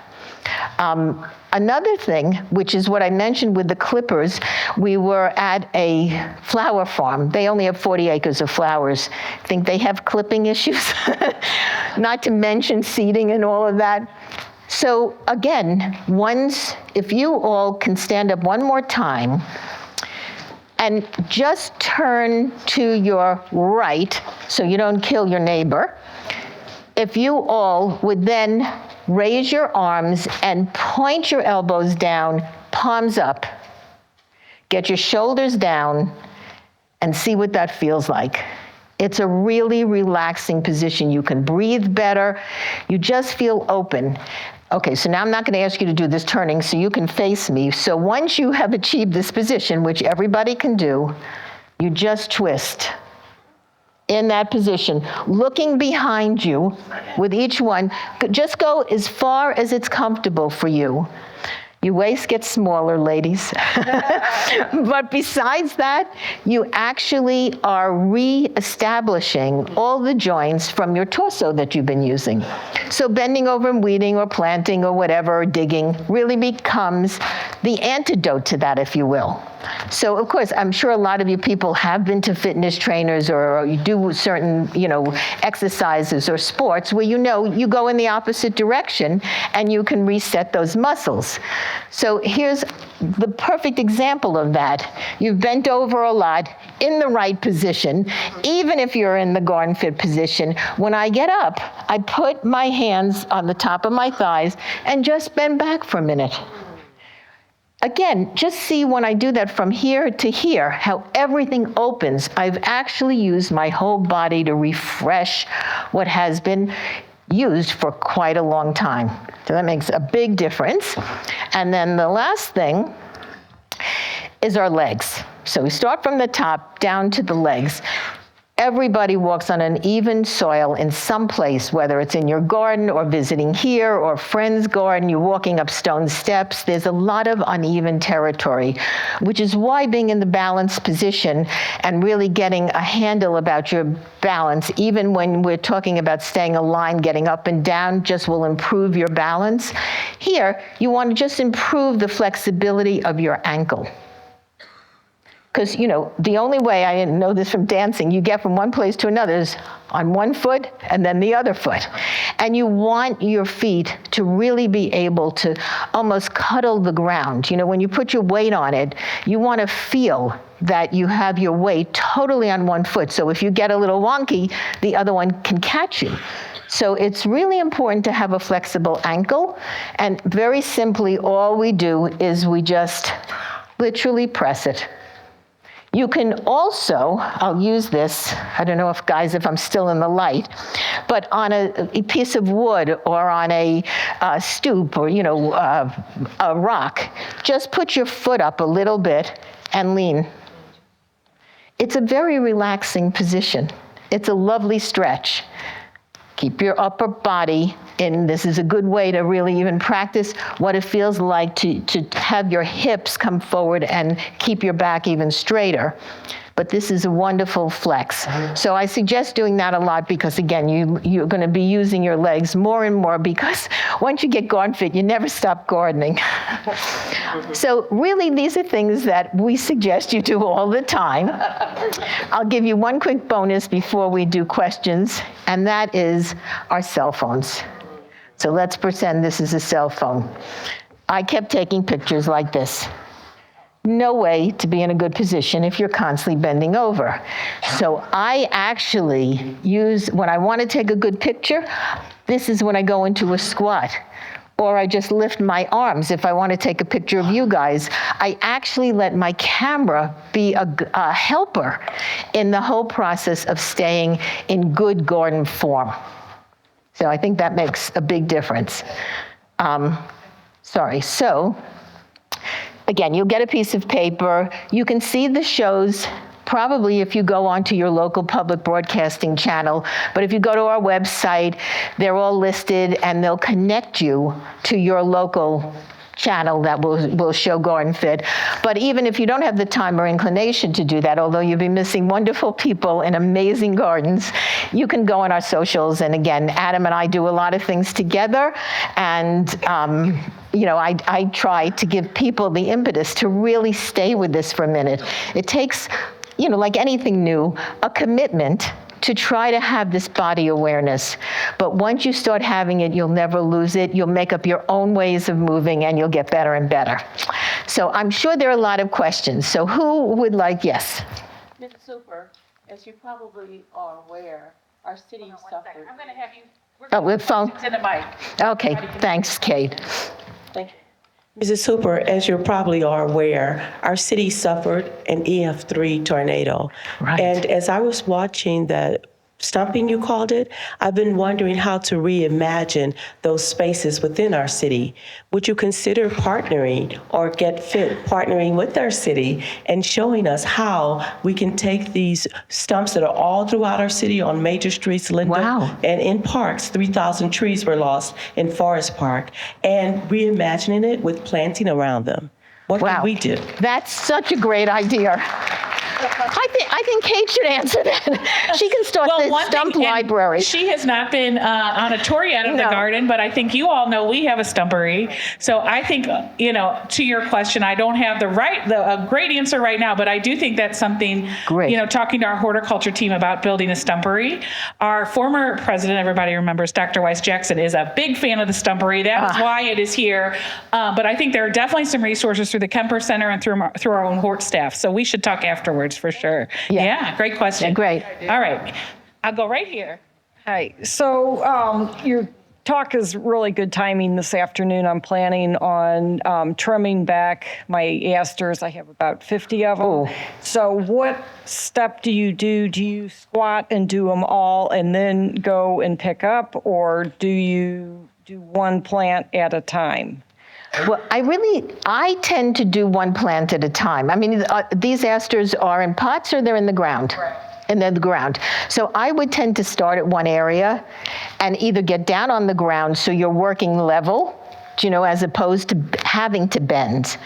Another thing, which is what I mentioned with the clippers, we were at a flower farm. They only have 40 acres of flowers. Think they have clipping issues? Not to mention seeding and all of that. So again, if you all can stand up one more time and just turn to your right so you don't kill your neighbor. If you all would then raise your arms and point your elbows down, palms up. Get your shoulders down and see what that feels like. It's a really relaxing position. You can breathe better. You just feel open. Okay, so now I'm not going to ask you to do this turning so you can face me. So once you have achieved this position, which everybody can do, you just twist in that position, looking behind you with each one. Just go as far as it's comfortable for you. Your waist gets smaller, ladies. But besides that, you actually are re-establishing all the joints from your torso that you've been using. So bending over and weeding or planting or whatever, or digging, really becomes the antidote to that, if you will. So of course, I'm sure a lot of you people have been to fitness trainers or you do certain, exercises or sports where you go in the opposite direction and you can reset those muscles. So here's the perfect example of that. You've bent over a lot in the right position. Even if you're in the GardenFit position, when I get up, I put my hands on the top of my thighs and just bend back for a minute. Again, just see when I do that from here to here, how everything opens. I've actually used my whole body to refresh what has been used for quite a long time. So that makes a big difference. And then the last thing is our legs. So we start from the top down to the legs. Everybody walks on an even soil in some place, whether it's in your garden or visiting here or a friend's garden, you're walking up stone steps. There's a lot of uneven territory, which is why being in the balanced position and really getting a handle about your balance, even when we're talking about staying aligned, getting up and down, just will improve your balance. Here, you want to just improve the flexibility of your ankle. Because, the only way, I know this from dancing, you get from one place to another is on one foot and then the other foot. And you want your feet to really be able to almost cuddle the ground. When you put your weight on it, you want to feel that you have your weight totally on one foot. So if you get a little wonky, the other one can catch you. So it's really important to have a flexible ankle. And very simply, all we do is we just literally press it. You can also, I'll use this, I don't know if I'm still in the light, but on a piece of wood or on a stoop or, a rock, just put your foot up a little bit and lean. It's a very relaxing position. It's a lovely stretch. Keep your upper body in. This is a good way to really even practice what it feels like to have your hips come forward and keep your back even straighter. But this is a wonderful flex. So I suggest doing that a lot because, again, you're going to be using your legs more and more because once you get GardenFit, you never stop gardening. So really, these are things that we suggest you do all the time. I'll give you one quick bonus before we do questions, and that is our cell phones. So let's pretend this is a cell phone. I kept taking pictures like this. no way to be in a good position if you're constantly bending over. So I actually use, when I want to take a good picture, this is when I go into a squat. Or I just lift my arms if I want to take a picture of you guys. I actually let my camera be a helper in the whole process of staying in good garden form. So I think that makes a big difference. So again, you'll get a piece of paper. You can see the shows probably if you go onto your local public broadcasting channel, but if you go to our website, they're all listed and they'll connect you to your local channel that will show GardenFit. But even if you don't have the time or inclination to do that, although you'll be missing wonderful people in amazing gardens, you can go on our socials. And again, Adam and I do a lot of things together. And I try to give people the impetus to really stay with this for a minute. It takes, like anything new, a commitment to try to have this body awareness. But once you start having it, you'll never lose it. You'll make up your own ways of moving and you'll get better and better. So I'm sure there are a lot of questions. So who would like, yes? Ms. Hooper, as you probably are aware, our city suffered. I'm going to have you. With phone? To the mic. Okay, thanks, Kate. Thank you. Mrs. Hooper, as you probably are aware, our city suffered an EF3 tornado. Right. And as I was watching the stumping, you called it, I've been wondering how to reimagine those spaces within our city. Would you consider partnering or partnering with our city and showing us how we can take these stumps that are all throughout our city on major streets, Linda, Wow. and in parks, 3,000 trees were lost in Forest Park, and reimagining it with planting around them? What Wow. can we do? That's such a great idea. I think Kate should answer that. She can start the stump library. She has not been on a tour yet of the garden, but I think you all know we have a stumpery. So I think, to your question, I don't have a great answer right now, but I do think that's something, Great. Talking to our horticulture team about building a stumpery. Our former president, everybody remembers, Dr. Weiss Jackson, is a big fan of the stumpery. That is why it is here. But I think there are definitely some resources through the Kemper Center and through our own hort staff. So we should talk afterwards for sure. Yeah, great question. Yeah, great. All right. I'll go right here. Hi. So your talk is really good timing this afternoon. I'm planning on trimming back my asters. I have about 50 of them. Oh. So what step do you do? Do you squat and do them all and then go and pick up, or do you do one plant at a time? Well, I tend to do one plant at a time. I mean, these asters are in pots or they're in the ground? Right. And they're the ground. So I would tend to start at one area and either get down on the ground so you're working level, as opposed to having to bend.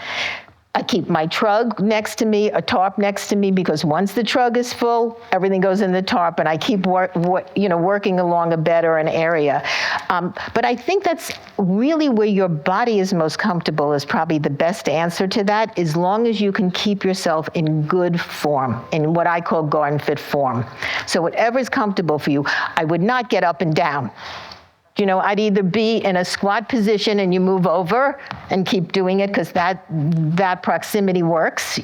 I keep my trug next to me, a tarp next to me, because once the trug is full, everything goes in the tarp, and I keep working along a bed or an area. But I think that's really where your body is most comfortable is probably the best answer to that, as long as you can keep yourself in good form, in what I call GardenFit form. So whatever's comfortable for you. I would not get up and down. I'd either be in a squat position and you move over and keep doing it because that proximity works,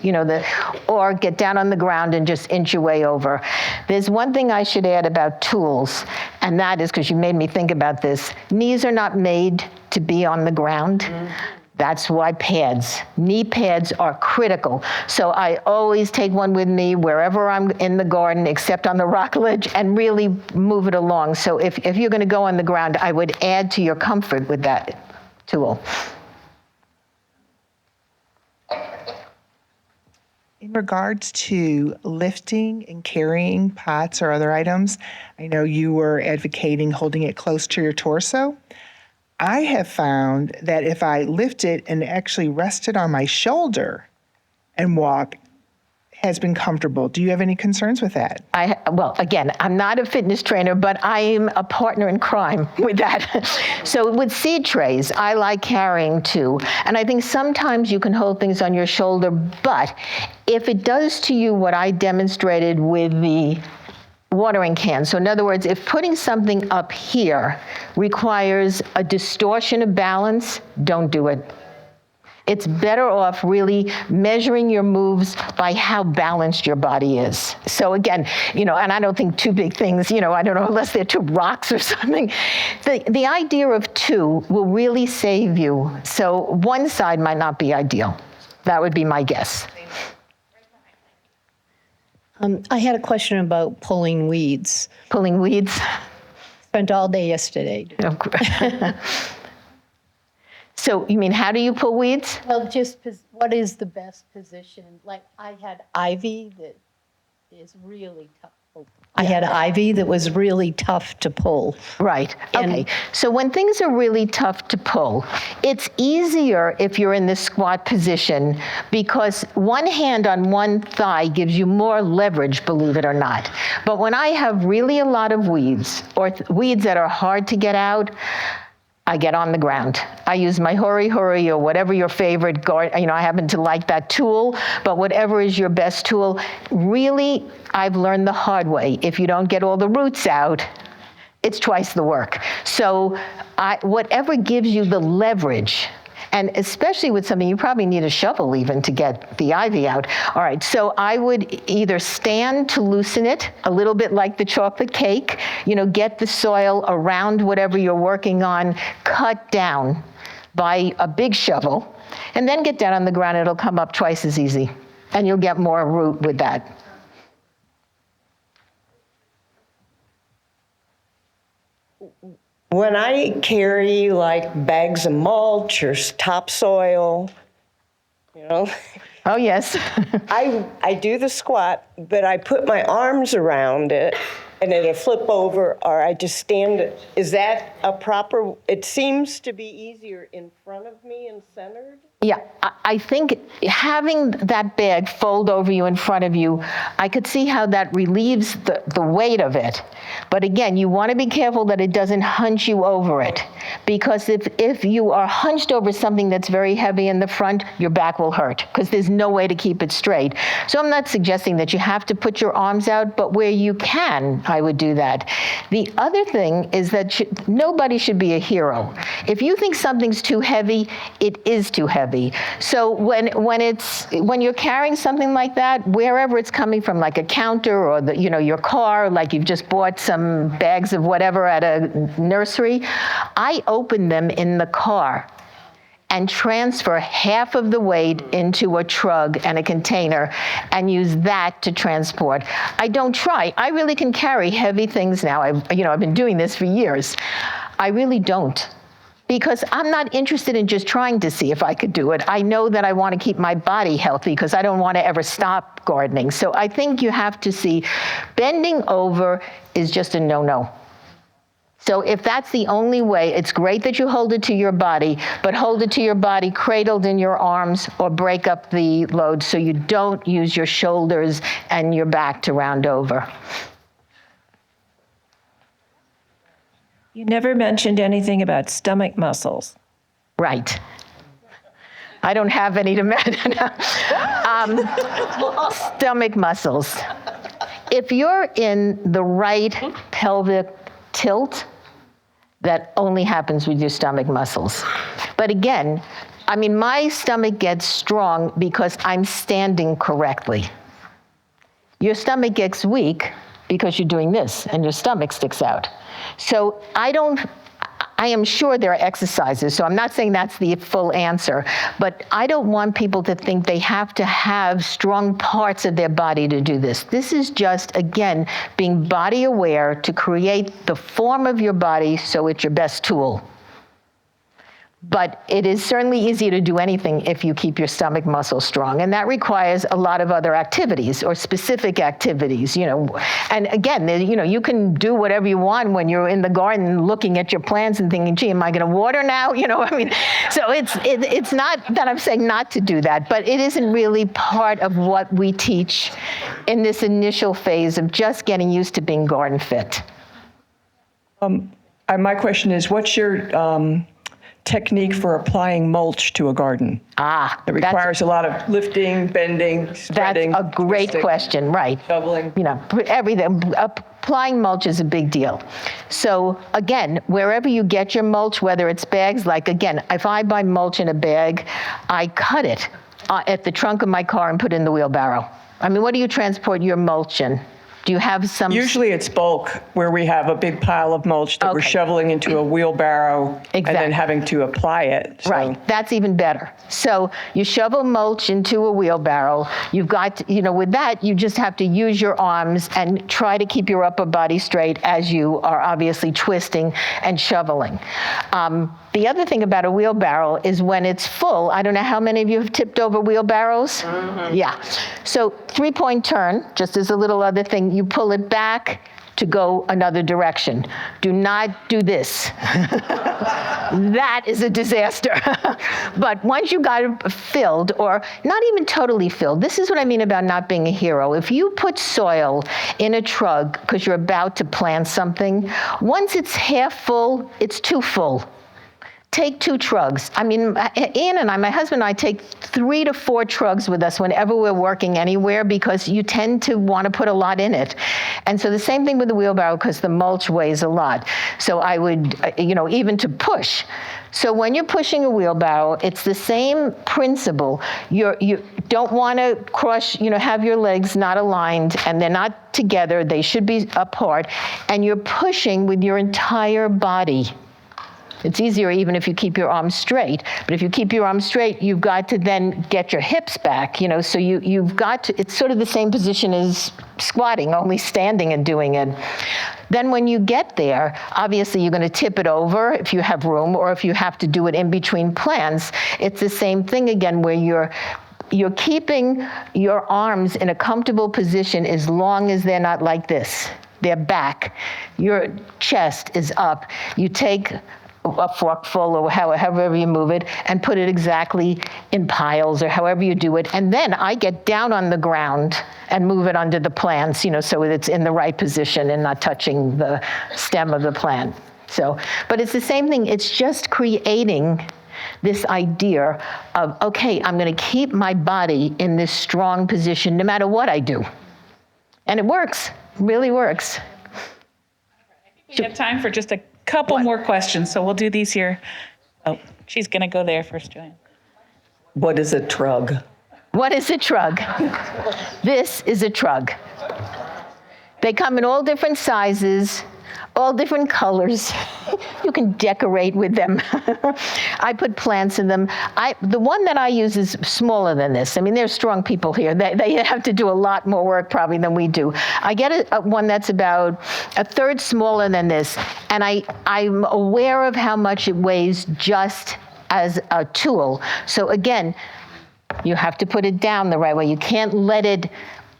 or get down on the ground and just inch your way over. There's one thing I should add about tools, and that is, because you made me think about this, knees are not made to be on the ground. Mm-hmm. That's why knee pads are critical. So I always take one with me wherever I'm in the garden, except on the rock ledge, and really move it along. So if you're going to go on the ground, I would add to your comfort with that tool. In regards to lifting and carrying pots or other items, I know you were advocating holding it close to your torso. I have found that if I lift it and actually rest it on my shoulder and walk, has been comfortable. Do you have any concerns with that? Well, again, I'm not a fitness trainer, but I'm a partner in crime with that. So with seed trays, I like carrying too. And I think sometimes you can hold things on your shoulder, but if it does to you what I demonstrated with the watering can. So in other words, if putting something up here requires a distortion of balance, don't do it. It's better off really measuring your moves by how balanced your body is. So again, and I don't think two big things, I don't know, unless they're two rocks or something. The idea of two will really save you. So one side might not be ideal. That would be my guess. I had a question about pulling weeds. Pulling weeds? Spent all day yesterday. So you mean, how do you pull weeds? Well, just what is the best position? Like I had ivy that is really tough. I had ivy that was really tough to pull. Right. Okay. So when things are really tough to pull, it's easier if you're in the squat position because one hand on one thigh gives you more leverage, believe it or not. But when I have really a lot of weeds or weeds that are hard to get out, I get on the ground. I use my hurry or whatever your favorite I happen to like that tool, but whatever is your best tool, really, I've learned the hard way. If you don't get all the roots out, it's twice the work. So whatever gives you the leverage, and especially with something, you probably need a shovel even to get the ivy out. All right, so I would either stand to loosen it, a little bit like the chocolate cake, get the soil around whatever you're working on, cut down by a big shovel, and then get down on the ground. It'll come up twice as easy, and you'll get more root with that. When I carry like bags of mulch or topsoil, Oh, yes. I do the squat, but I put my arms around it and it'll flip over, or I just stand it. Is that a proper, it seems to be easier in front of me and centered? Yeah, I think having that bag fold over you in front of you, I could see how that relieves the weight of it. But again, you want to be careful that it doesn't hunch you over it. Because if you are hunched over something that's very heavy in the front, your back will hurt because there's no way to keep it straight. So I'm not suggesting that you have to put your arms out, but where you can, I would do that. The other thing is that nobody should be a hero. If you think something's too heavy, it is too heavy. So when you're carrying something like that, wherever it's coming from, like a counter or your car, like you've just bought some bags of whatever at a nursery, I open them in the car and transfer half of the weight into a trug and a container and use that to transport. I don't try. I really can carry heavy things now. I've been doing this for years. I really don't. Because I'm not interested in just trying to see if I could do it. I know that I want to keep my body healthy because I don't want to ever stop gardening. So I think you have to see bending over is just a no-no. So if that's the only way, it's great that you hold it to your body, but hold it to your body cradled in your arms or break up the load so you don't use your shoulders and your back to round over. You never mentioned anything about stomach muscles. Right. I don't have any to mention. Stomach muscles. If you're in the right pelvic tilt, that only happens with your stomach muscles. But again, my stomach gets strong because I'm standing correctly. Your stomach gets weak because you're doing this and your stomach sticks out. So I am sure there are exercises, so I'm not saying that's the full answer, but I don't want people to think they have to have strong parts of their body to do this. This is just, again, being body aware to create the form of your body so it's your best tool. But it is certainly easier to do anything if you keep your stomach muscle strong. And that requires a lot of other activities or specific activities, And again, you can do whatever you want when you're in the garden looking at your plants and thinking, gee, am I going to water now? So it's not that I'm saying not to do that, but it isn't really part of what we teach in this initial phase of just getting used to being garden fit. My question is, what's your technique for applying mulch to a garden? It requires a lot of lifting, bending, spreading. That's a great twisting, question, right. shoveling. You know, everything. Applying mulch is a big deal. So again, wherever you get your mulch, whether it's bags, like again, if I buy mulch in a bag, I cut it at the trunk of my car and put it in the wheelbarrow. I mean, what do you transport your mulch in? Do you have some? Usually it's bulk, where we have a big pile of mulch that we're Okay. shoveling into a wheelbarrow and then Exactly. having to apply it. So Right, that's even better. So you shovel mulch into a wheelbarrow. You've got, with that, you just have to use your arms and try to keep your upper body straight as you are obviously twisting and shoveling. The other thing about a wheelbarrow is when it's full, I don't know how many of you have tipped over wheelbarrows? Yeah. So 3-point turn, just as a little other thing, you pull it back to go another direction. Do not do this. That is a disaster. But once you got it filled, or not even totally filled, this is what I mean about not being a hero. If you put soil in a truck because you're about to plant something, once it's half full, it's too full. Take 2 trugs. I mean, Ian and I, my husband and I, take 3 to 4 trugs with us whenever we're working anywhere because you tend to want to put a lot in it. And so the same thing with the wheelbarrow because the mulch weighs a lot. So I would, even to push. So when you're pushing a wheelbarrow, it's the same principle. You don't want to crush, have your legs not aligned and they're not together. They should be apart. And you're pushing with your entire body. It's easier even if you keep your arms straight. But if you keep your arms straight, you've got to then get your hips back, so you've got to, it's sort of the same position as squatting, only standing and doing it. Then when you get there, obviously you're going to tip it over if you have room, or if you have to do it in between plants. It's the same thing again where you're keeping your arms in a comfortable position as long as they're not like this. They're back. Your chest is up. You take a forkful or however you move it and put it exactly in piles or however you do it. And then I get down on the ground and move it under the plants, so it's in the right position and not touching the stem of the plant. So, but it's the same thing. It's just creating this idea of, okay, I'm going to keep my body in this strong position no matter what I do. And it works, really works. We have time for just a couple more questions, so we'll do these here. Oh, she's going to go there first, Joanne. What is a trug? What is a trug? This is a trug. They come in all different sizes, all different colors. You can decorate with them. I put plants in them. The one that I use is smaller than this. I mean, there's strong people here. They have to do a lot more work probably than we do. I get one that's about a third smaller than this, and I'm aware of how much it weighs just as a tool. So again, you have to put it down the right way. You can't let it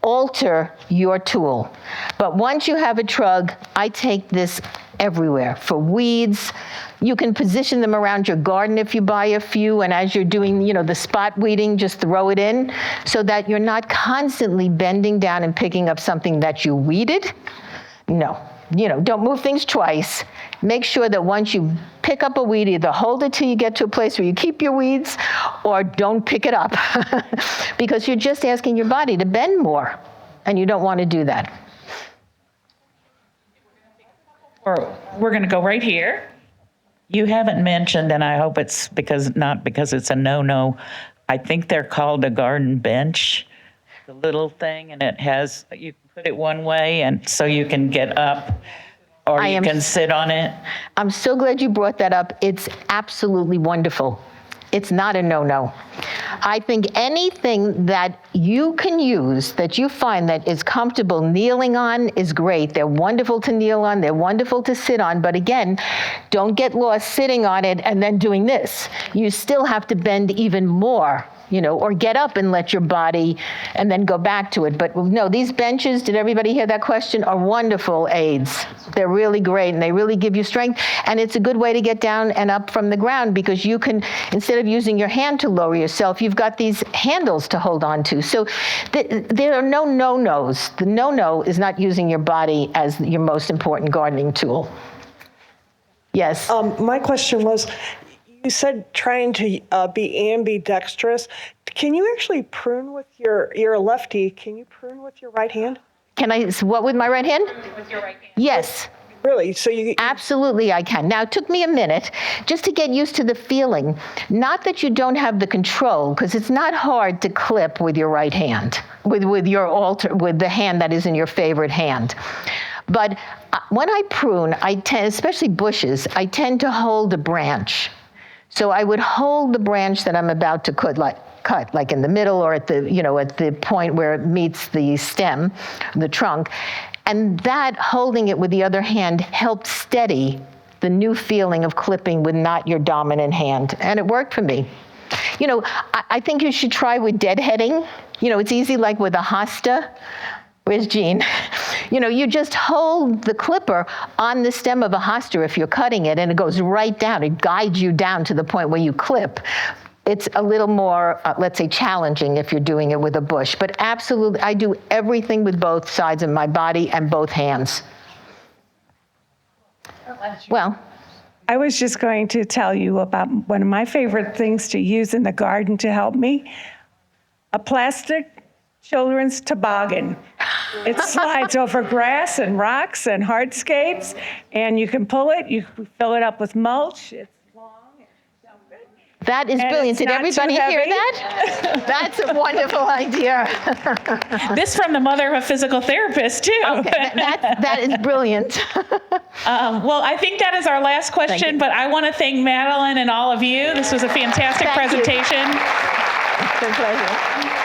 alter your tool. But once you have a trug, I take this everywhere for weeds. You can position them around your garden if you buy a few, and as you're doing, the spot weeding, just throw it in so that you're not constantly bending down and picking up something that you weeded. No. Don't move things twice. Make sure that once you pick up a weed, either hold it till you get to a place where you keep your weeds, or don't pick it up because you're just asking your body to bend more, and you don't want to do that. Or we're going to go right here. You haven't mentioned, and I hope it's not because it's a no-no, I think they're called a garden bench, the little thing, and it has, you can put it one way and so you can get up or you can sit on it. I'm so glad you brought that up. It's absolutely wonderful. It's not a no-no. I think anything that you can use that you find that is comfortable kneeling on is great. They're wonderful to kneel on. They're wonderful to sit on. But again, don't get lost sitting on it and then doing this. You still have to bend even more, or get up and let your body and then go back to it. But no, these benches, did everybody hear that question, are wonderful aids. They're really great and they really give you strength. And it's a good way to get down and up from the ground because you can, instead of using your hand to lower yourself, you've got these handles to hold on to. So there are no no-nos. The no-no is not using your body as your most important gardening tool. Yes? My question was, you You said trying to be ambidextrous. Can you actually prune with you're a lefty, can you prune with your right hand? Can I, what with my right hand? With your right hand. Yes. Really? So you Absolutely, I can. Now, it took me a minute just to get used to the feeling. Not that you don't have the control, because it's not hard to clip with your right hand, with the hand that is in your favorite hand. But when I prune, especially bushes, I tend to hold a branch. So I would hold the branch that I'm about to cut, like in the middle or at the point where it meets the stem, the trunk. And that, holding it with the other hand, helped steady the new feeling of clipping with not your dominant hand. And it worked for me. I think you should try with deadheading. It's easy, like with a hosta. Where's Jean? You just hold the clipper on the stem of a hosta if you're cutting it, and it goes right down. It guides you down to the point where you clip. It's a little more, let's say, challenging if you're doing it with a bush. But absolutely, I do everything with both sides of my body and both hands. Well, I was just going to tell you about one of my favorite things to use in the garden to help me, a plastic children's toboggan. It slides over grass and rocks and hardscapes, and you can pull it, you fill it up with mulch. It's long and jumping. That is brilliant. Did everybody hear that? That's a wonderful idea. This from the mother of a physical therapist, too. Okay, that is brilliant. Well, I think that is our last question, but I want to thank Madeline and all of you. This was a fantastic presentation. It's a pleasure.